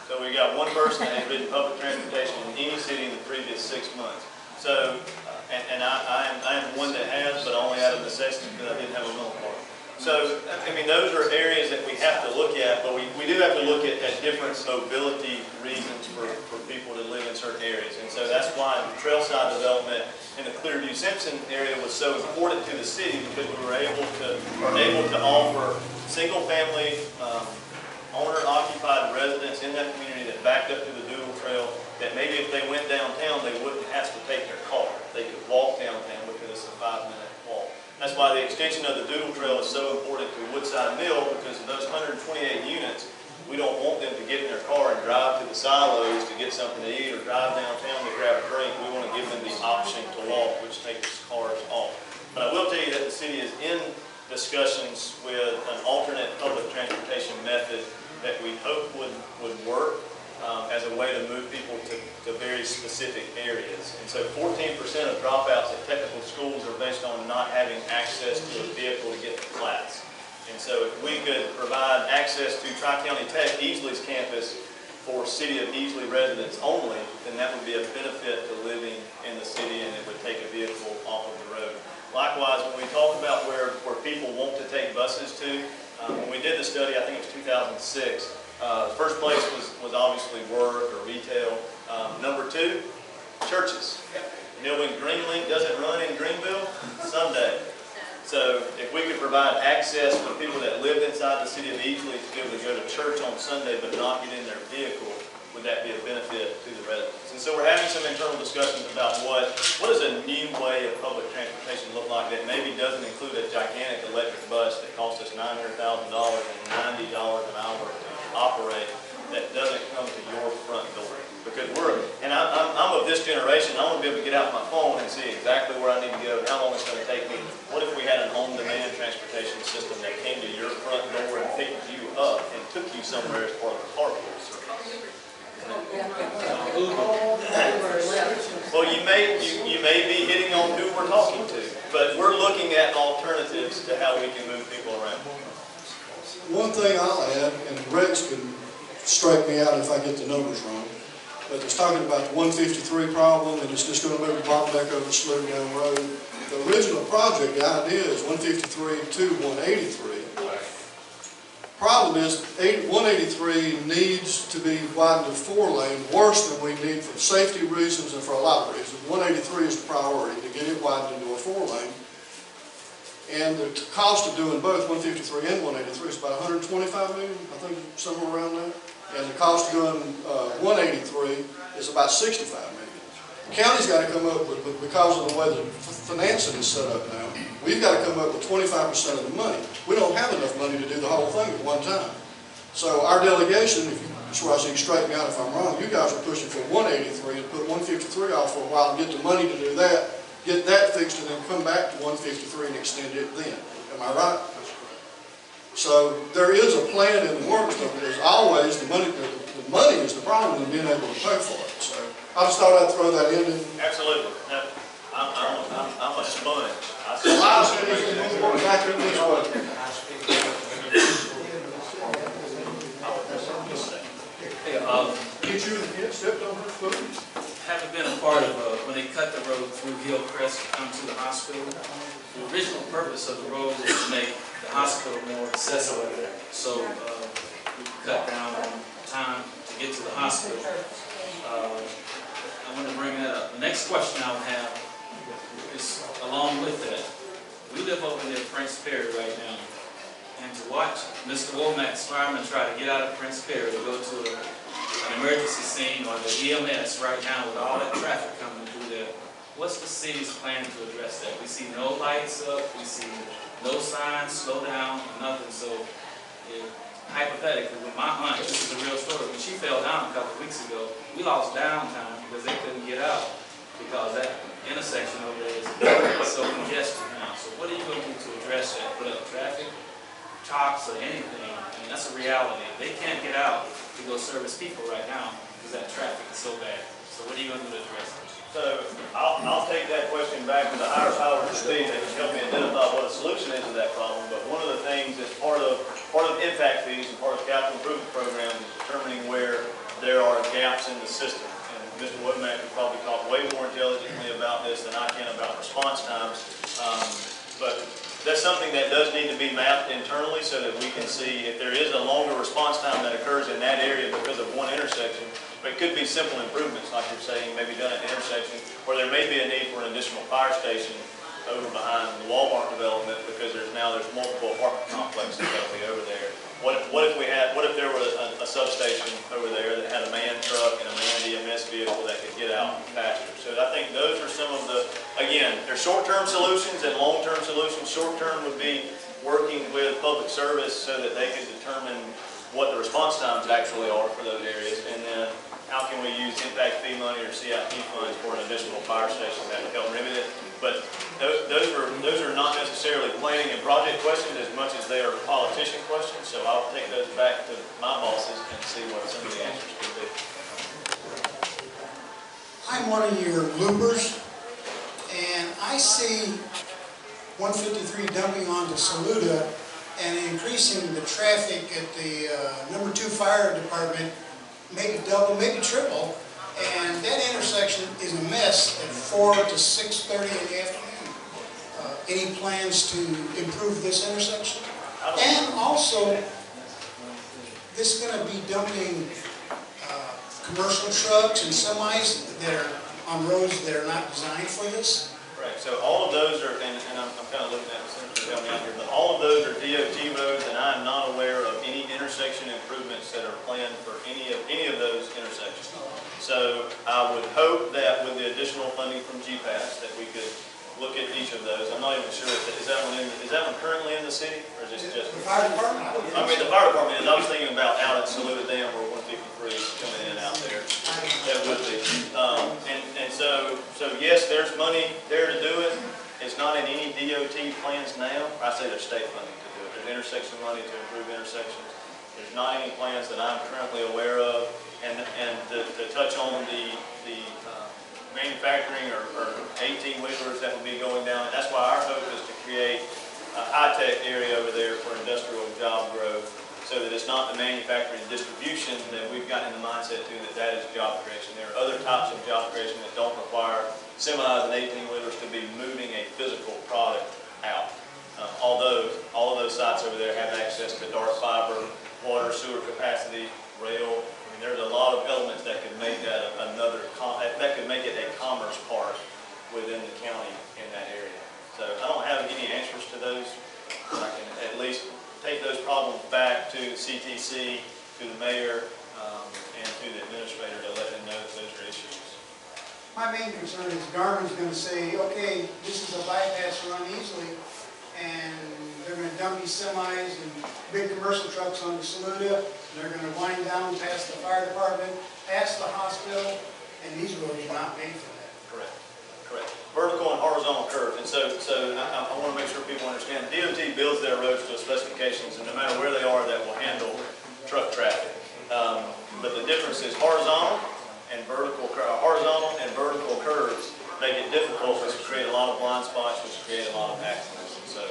So we got 1 person that has ridden public transportation in any city in the previous 6 months. So, and I am one that has, but only out of necessity because I didn't have a rental car. So, I mean, those are areas that we have to look at, but we do have to look at different mobility reasons for people to live in certain areas. And so that's why the trailside development in the Clearview-Simpson area was so important to the city, because we were able to offer single-family owner-occupied residents in that community that backed up to the Doodle Trail, that maybe if they went downtown, they wouldn't have to take their car. They could walk downtown because it's a 5-minute walk. That's why the extension of the Doodle Trail is so important to Woodside Mill, because of those 128 units, we don't want them to get in their car and drive to the silos to get something to eat, or drive downtown to grab a drink. We want to give them the option to walk, which takes cars off. But I will tell you that the city is in discussions with an alternate public transportation method that we hope would work as a way to move people to very specific areas. And so 14% of dropouts at technical schools are based on not having access to a vehicle to get to class. And so if we could provide access to Tri-County Tech Easley's campus for City of Easley residents only, then that would be a benefit to living in the city, and it would take a vehicle off of the road. Likewise, when we talk about where people want to take buses to, when we did the study, I think it was 2006, the first place was obviously work or retail. Number 2, churches. You know when Greenlink doesn't run in Greenville? Sunday. So if we could provide access for people that live inside the city of Easley to be able to go to church on Sunday but not get in their vehicle, would that be a benefit to the residents? And so we're having some internal discussions about what does a new way of public transportation look like that maybe doesn't include a gigantic electric bus that costs us $900,000 and $90 an hour to operate, that doesn't come to your front door. Because I'm of this generation, I want to be able to get out my phone and see exactly where I need to go, how long it's going to take me. What if we had an on-demand transportation system that came to your front door and picked you up and took you somewhere as part of the carpool service? Well, you may be hitting on who we're talking to, but we're looking at alternatives to how we can move people around. One thing I'll add, and Rex can strike me out if I get the numbers wrong, but it's talking about the 153 problem, and it's just going to move the bottleneck over Slough down the road. The original project, the idea is 153 to 183. Problem is, 183 needs to be widened to 4-lane, worse than we need for safety reasons and for a lot of reasons. 183 is the priority, to get it widened into a 4-lane. And the cost of doing both 153 and 183 is about 125 million, I think, somewhere around there. And the cost of doing 183 is about 65 million. The county's got to come up with, because of the way the financing is set up now, we've got to come up with 25% of the money. We don't have enough money to do the whole thing at one time. So our delegation, that's where I say straighten me out if I'm wrong, you guys are pushing for 183 and put 153 off for a while and get the money to do that, get that fixed, and then come back to 153 and extend it then. Am I right? So there is a plan in the works, but as always, the money is the problem in being able to pay for it. So I just thought I'd throw that in. Absolutely. No, I'm a sponge. I said anything more back in this way. Hey, Get you and the kid stepped on her foot. haven't been a part of, when they cut the road through Hillcrest to come to the hospital. The original purpose of the road was to make the hospital more accessible, so we could cut down on time to get to the hospital. I want to bring that up. The next question I would have is along with that. We live over near Prince Perry right now, and to watch Mr. Womack's firemen try to get out of Prince Perry to go to an emergency scene or the EMS right now with all that traffic coming through there, what's the city's plan to address that? We see no lights up, we see no signs, slow down, nothing. So hypothetically, with my aunt, this is a real story, when she fell down a couple of weeks ago, we lost downtime because they couldn't get out because that intersection over there is so congested now. So what are you going to do to address that? Put up traffic, chops, or anything? I mean, that's a reality. They can't get out to go service people right now because that traffic is so bad. So what are you going to do to address it? So I'll take that question back to the higher powers to be that can help me identify what a solution is to that problem. But one of the things that's part of impact fees and part of capital improvement program is determining where there are gaps in the system. And Mr. Woodmack can probably talk way more intelligently about this than I can about response times. But that's something that does need to be mapped internally so that we can see if there is a longer response time that occurs in that area because of one intersection. But it could be simple improvements, like you're saying, maybe done at the intersection, or there may be a need for an additional fire station over behind the Walmart development because there's multiple apartment complexes that will be over there. What if there were a substation over there that had a man truck and a manned EMS vehicle that could get out faster? So I think those are some of the, again, there's short-term solutions and long-term solutions. Short-term would be working with public service so that they could determine what the response times actually are for those areas, and then how can we use impact fee money or CIP funds for an additional fire station that would help remedy it. But those are not necessarily planning and project questions as much as they are politician questions, so I'll take those back to my bosses and see what some of the answers could be. I'm one of your loopers, and I see 153 dumping onto Saluda and increasing the traffic at the number 2 fire department, maybe double, maybe triple, and that intersection is a mess at 4 to 6:30 in the afternoon. Any plans to improve this intersection? And also, this is going to be dumping commercial trucks and semis that are on roads that are not designed for this? Right, so all of those are, and I'm kind of looking at the center to help me out here, but all of those are DOT roads, and I'm not aware of any intersection improvements that are planned for any of those intersections. So I would hope that with the additional funding from GPAS that we could look at each of those. I'm not even sure if is that one currently in the city, or is this just the fire department? I mean, the fire department is. I was thinking about out at Saluda Dam where 153 is coming in and out there. That would be. And so yes, there's money there to do it. It's not in any DOT plans now. I say there's state funding to do it. There's intersection money to improve intersections. There's not any plans that I'm currently aware of. And to touch on the manufacturing or 18-wheelers that will be going down. That's why our hope is to create a high-tech area over there for industrial job growth so that it's not the manufacturing and distribution that we've gotten in the mindset to that is job creation. There are other types of job creation that don't require semis and 18-wheelers to be moving a physical product out. Although all of those sites over there have access to dark fiber, water, sewer capacity, rail. There's a lot of elements that could make that that could make it a commerce park within the county in that area. So I don't have any answers to those to CTC, to the mayor, and to the administrator to let them know that those are issues. My main concern is Garmin's gonna say, okay, this is a bypass run Easley, and they're gonna dump these semis and big commercial trucks onto Saluda. They're gonna wind down past the fire department, past the hospital, and these roads are not made for that. Correct, correct. Vertical and horizontal curve. And so I want to make sure people understand, DOT builds their roads to specifications, and no matter where they are, that will handle truck traffic. But the difference is horizontal and vertical curves make it difficult, which create a lot of blind spots, which create a lot of accidents. And so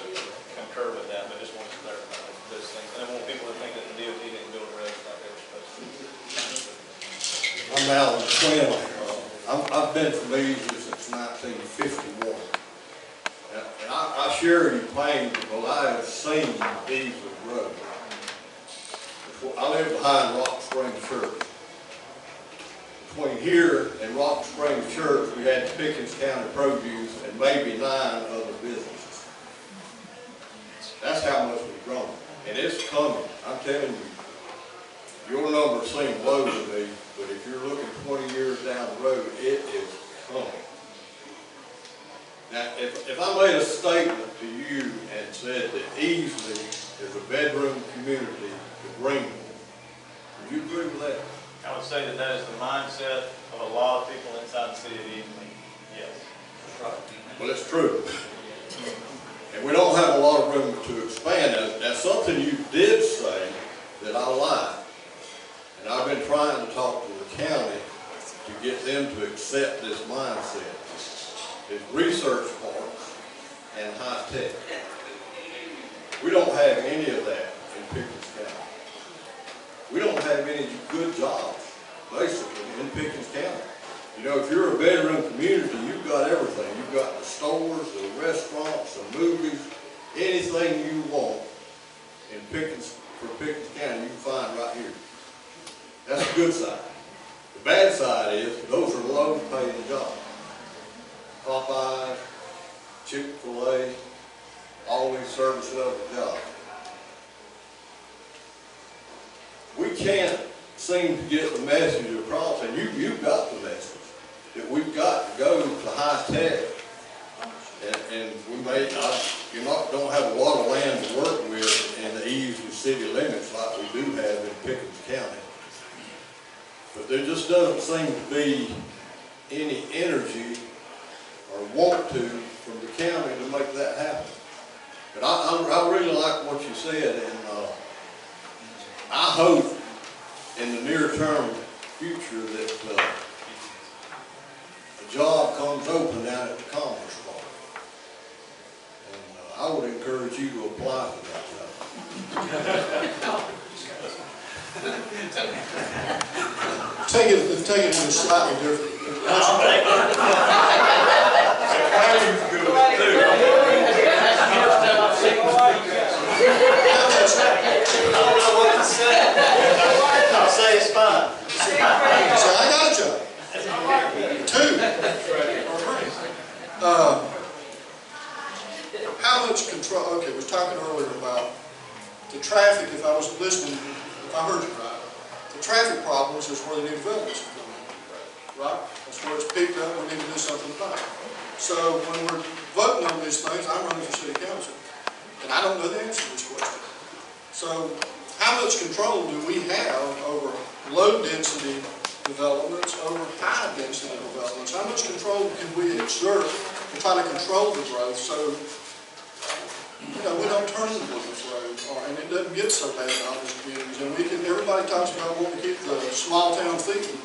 concur with that, but just wanted to clarify those things. And I want people to think that the DOT didn't build roads like they were supposed to. I'm Alan Quinn. I've been from Easley since 1951. And I share your pain because I have seen Easley Road. I live behind Rock Springs Church. Between here and Rock Springs Church, we had Pickens County Produce and maybe 9 other businesses. That's how much we've grown. And it's coming. I'm telling you, your numbers seem low to me, but if you're looking 20 years down the road, it is coming. Now, if I made a statement to you and said that Easley is a bedroom community to Greenville, would you agree with that? I would say that that is the mindset of a lot of people inside the city of Easley. Yes. That's right. Well, it's true. And we don't have a lot of room to expand. That's something you did say that I like. And I've been trying to talk to the county to get them to accept this mindset. It's research parks and high tech. We don't have any of that in Pickens County. We don't have any good jobs, basically, in Pickens County. You know, if you're a bedroom community, you've got everything. You've got the stores, the restaurants, the movies, anything you want in Pickens County, you can find right here. That's the good side. The bad side is those are low-paying jobs. Popeyes, Chick-fil-A, all these service level jobs. We can't seem to get the message across, and you've got the message, that we've got to go to high tech. And we don't have a lot of land to work with in the Easley city limits like we do have in Pickens County. But there just doesn't seem to be any energy or want to from the county to make that happen. But I really like what you said, and I hope in the near term future that a job comes open down at the Commerce Bar. And I would encourage you to apply for that job. Take it in a slightly different. I'll say it's fine. So I got a job. 2. How much control, okay, we were talking earlier about the traffic, if I was listening, if I heard you right. The traffic problems is where the new developments are coming in, right? That's where it's picked up, we need to do something about it. So when we're voting on these things, I'm running for city council, and I don't know the answer to this question. So how much control do we have over low density developments, over high density developments? How much control can we exert to try to control the growth so we don't turn into this road, and it doesn't get so bad in all these communities. And everybody talks about wanting to keep the small town feeling.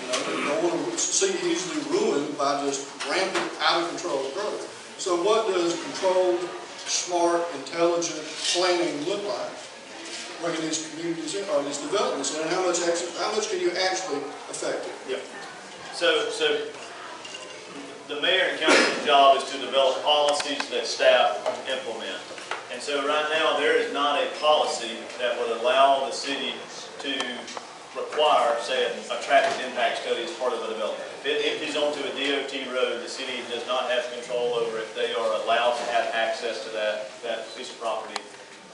They don't want to see Easley ruined by just rampant, out of control growth. So what does controlled, smart, intelligent planning look like? Bringing these communities in, or these developments in, and how much can you actually affect it? Yeah. So the mayor and council's job is to develop policies that staff implement. And so right now, there is not a policy that would allow the city to require, say, a traffic impact study as part of a development. If it empties onto a DOT road, the city does not have control over if they are allowed to have access to that piece of property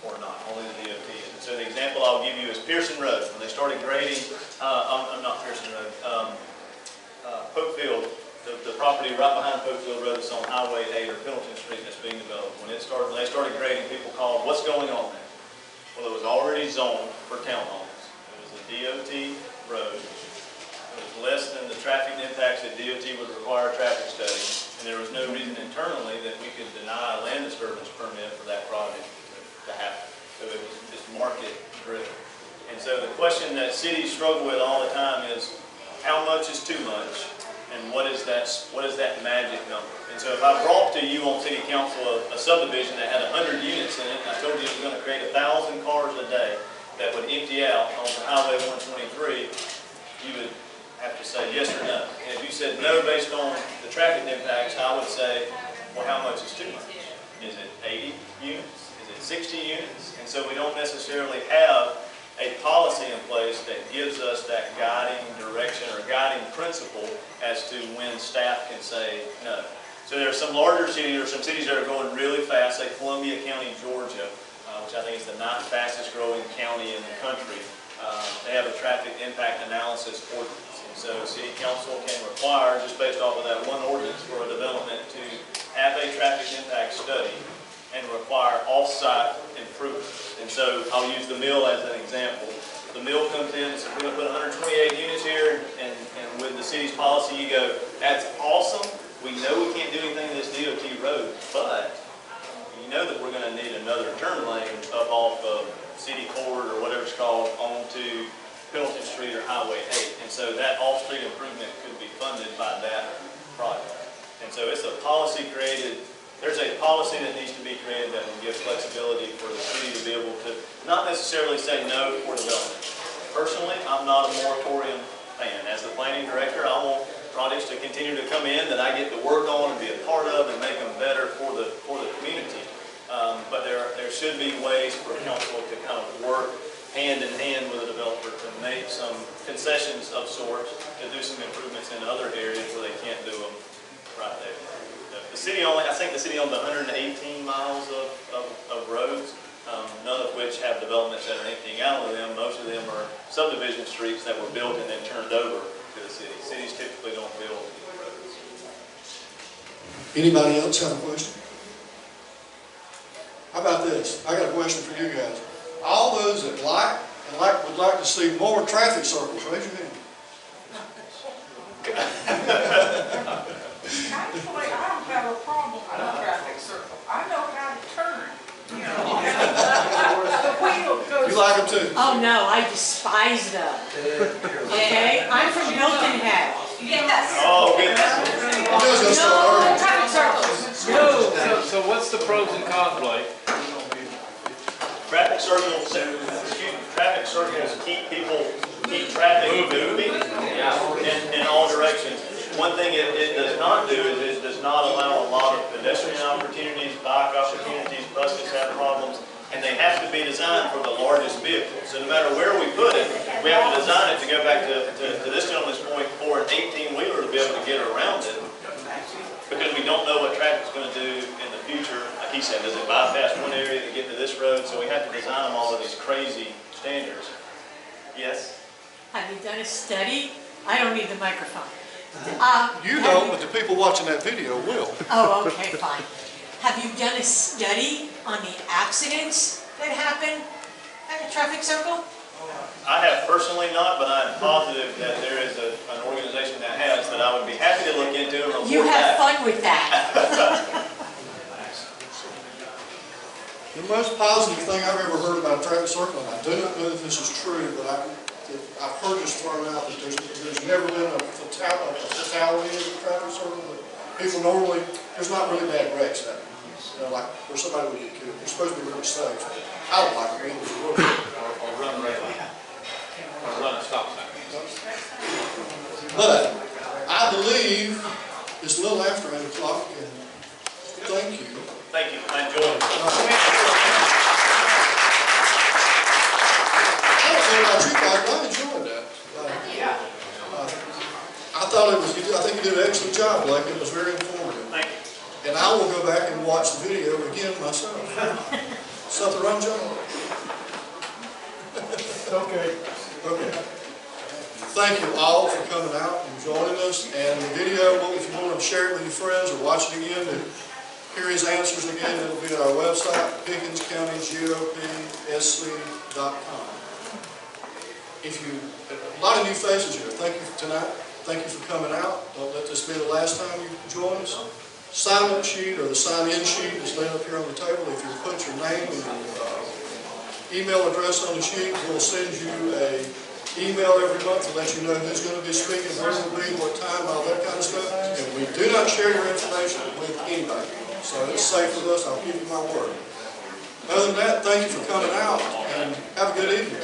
or not, only the DOT. And so the example I I'll give you is Pearson Road. When they started grading, not Pearson Road, Popefield, the property right behind Popefield Road is on Highway 8 or Pendleton Street that's being developed. When they started grading, people called, what's going on there? Well, it was already zoned for townhomes. It was a DOT road. It was less than the traffic impacts that DOT would require a traffic study. And there was no reason internally that we could deny a land disturbance permit for that project to happen. So it was just market driven. And so the question that cities struggle with all the time is, how much is too much? And what is that magic number? And so if I brought to you on city council a subdivision that had 100 units in it, and I told you it was going to create 1,000 cars a day that would empty out on Highway 123, you would have to say yes or no. And if you said no based on the traffic impacts, I would say, well, how much is too much? Is it 80 units? Is it 60 units? And so we don't necessarily have a policy in place that gives us that guiding direction or guiding principle as to when staff can say no. So there are some larger cities or some cities that are going really fast, like Columbia County, Georgia, which I think is the 9th fastest growing county in the country. They have a traffic impact analysis ordinance. And so city council can require, just based off of that one ordinance for a development, to have a traffic impact study and require off-site improvements. And so I'll use the mill as an example. The mill comes in and says, we're going to put 128 units here, and with the city's policy, you go, that's awesome. We know we can't do anything to this DOT road, but you know that we're going to need another turn lane up off of City Court or whatever it's called onto Pendleton Street or Highway 8. And so that off-street improvement could be funded by that project. And so it's a policy created. There's a policy that needs to be created that will give flexibility for the city to be able to not necessarily say no for development. Personally, I'm not a moratorium fan. As the planning director, I want projects to continue to come in that I get to work on and be a part of and make them better for the community. But there should be ways for council to kind of work hand in hand with a developer to make some concessions of sorts, to do some improvements in other areas where they can't do them right there. The city I think the city owns 118 miles of roads, none of which have developments that are emptying out of them. Most of them are subdivision streets that were built and then turned over to the city. Cities typically don't build roads. Anybody else have a question? How about this? I got a question for you guys. All those that would like to see more traffic circles, raise your hand. Actually, I don't have a problem with a traffic circle. I know how to turn, you know. The wheel goes. You like them too? Oh no, I despise them. Okay, I'm from Hilton Head. Yes. Oh, goodness. No traffic circles. No. So what's the pros and cons, Blake? Traffic circles keep traffic moving in all directions. One thing it does not do is it does not allow a lot of pedestrian opportunities, bike opportunities, buses have problems, and they have to be designed for the largest vehicles. So no matter where we put it, we have to design it to go back to this gentleman's point for an 18-wheeler to be able to get around it. Because we don't know what traffic's going to do in the future. Like he said, does it bypass one area to get to this road? So we have to design them all of these crazy standards. Yes? Have you done a study? I don't need the microphone. You don't, but the people watching that video will. Oh, okay, fine. Have you done a study on the accidents that happen at a traffic circle? I have personally not, but I'm positive that there is an organization that has that I would be happy to look into and report You have back. fun with that. The most positive thing I've ever heard about a traffic circle, and I do not know if this is true, but I've heard this thrown out that there's never been a fatality in a traffic circle. People normally, there's not really bad wrecks that, like where somebody would get killed. They're supposed to be really safe. I don't like it. Or run red light. Or run a stop sign. But I believe it's a little after 8 o'clock, and thank you. Thank you. I enjoyed it. I don't know about you guys, but I enjoyed that. I thought I think you did an excellent job, Blake. It was very informative. Thank you. And I will go back and watch the video again myself. Something wrong, John? Okay. Okay. Thank you all for coming out and joining us. And the video, well, if you want to share it with your friends or watch it again to hear his answers again, it'll be at our website, PickensCountyGOPSC.com. If you, a lot of new faces here. Thank you for tonight. Thank you for coming out. Don't let this be the last time you join us. Sign-up sheet or the sign-in sheet is laid up here on the table. If you put your name and your email address on the sheet, we'll send you a email every month to let you know who's going to be speaking, where will be, what time, all that kind of stuff. And we do not share your information with anybody. So it's safe with us. I'll give you my word. Other than that, thank you for coming out and have a good evening.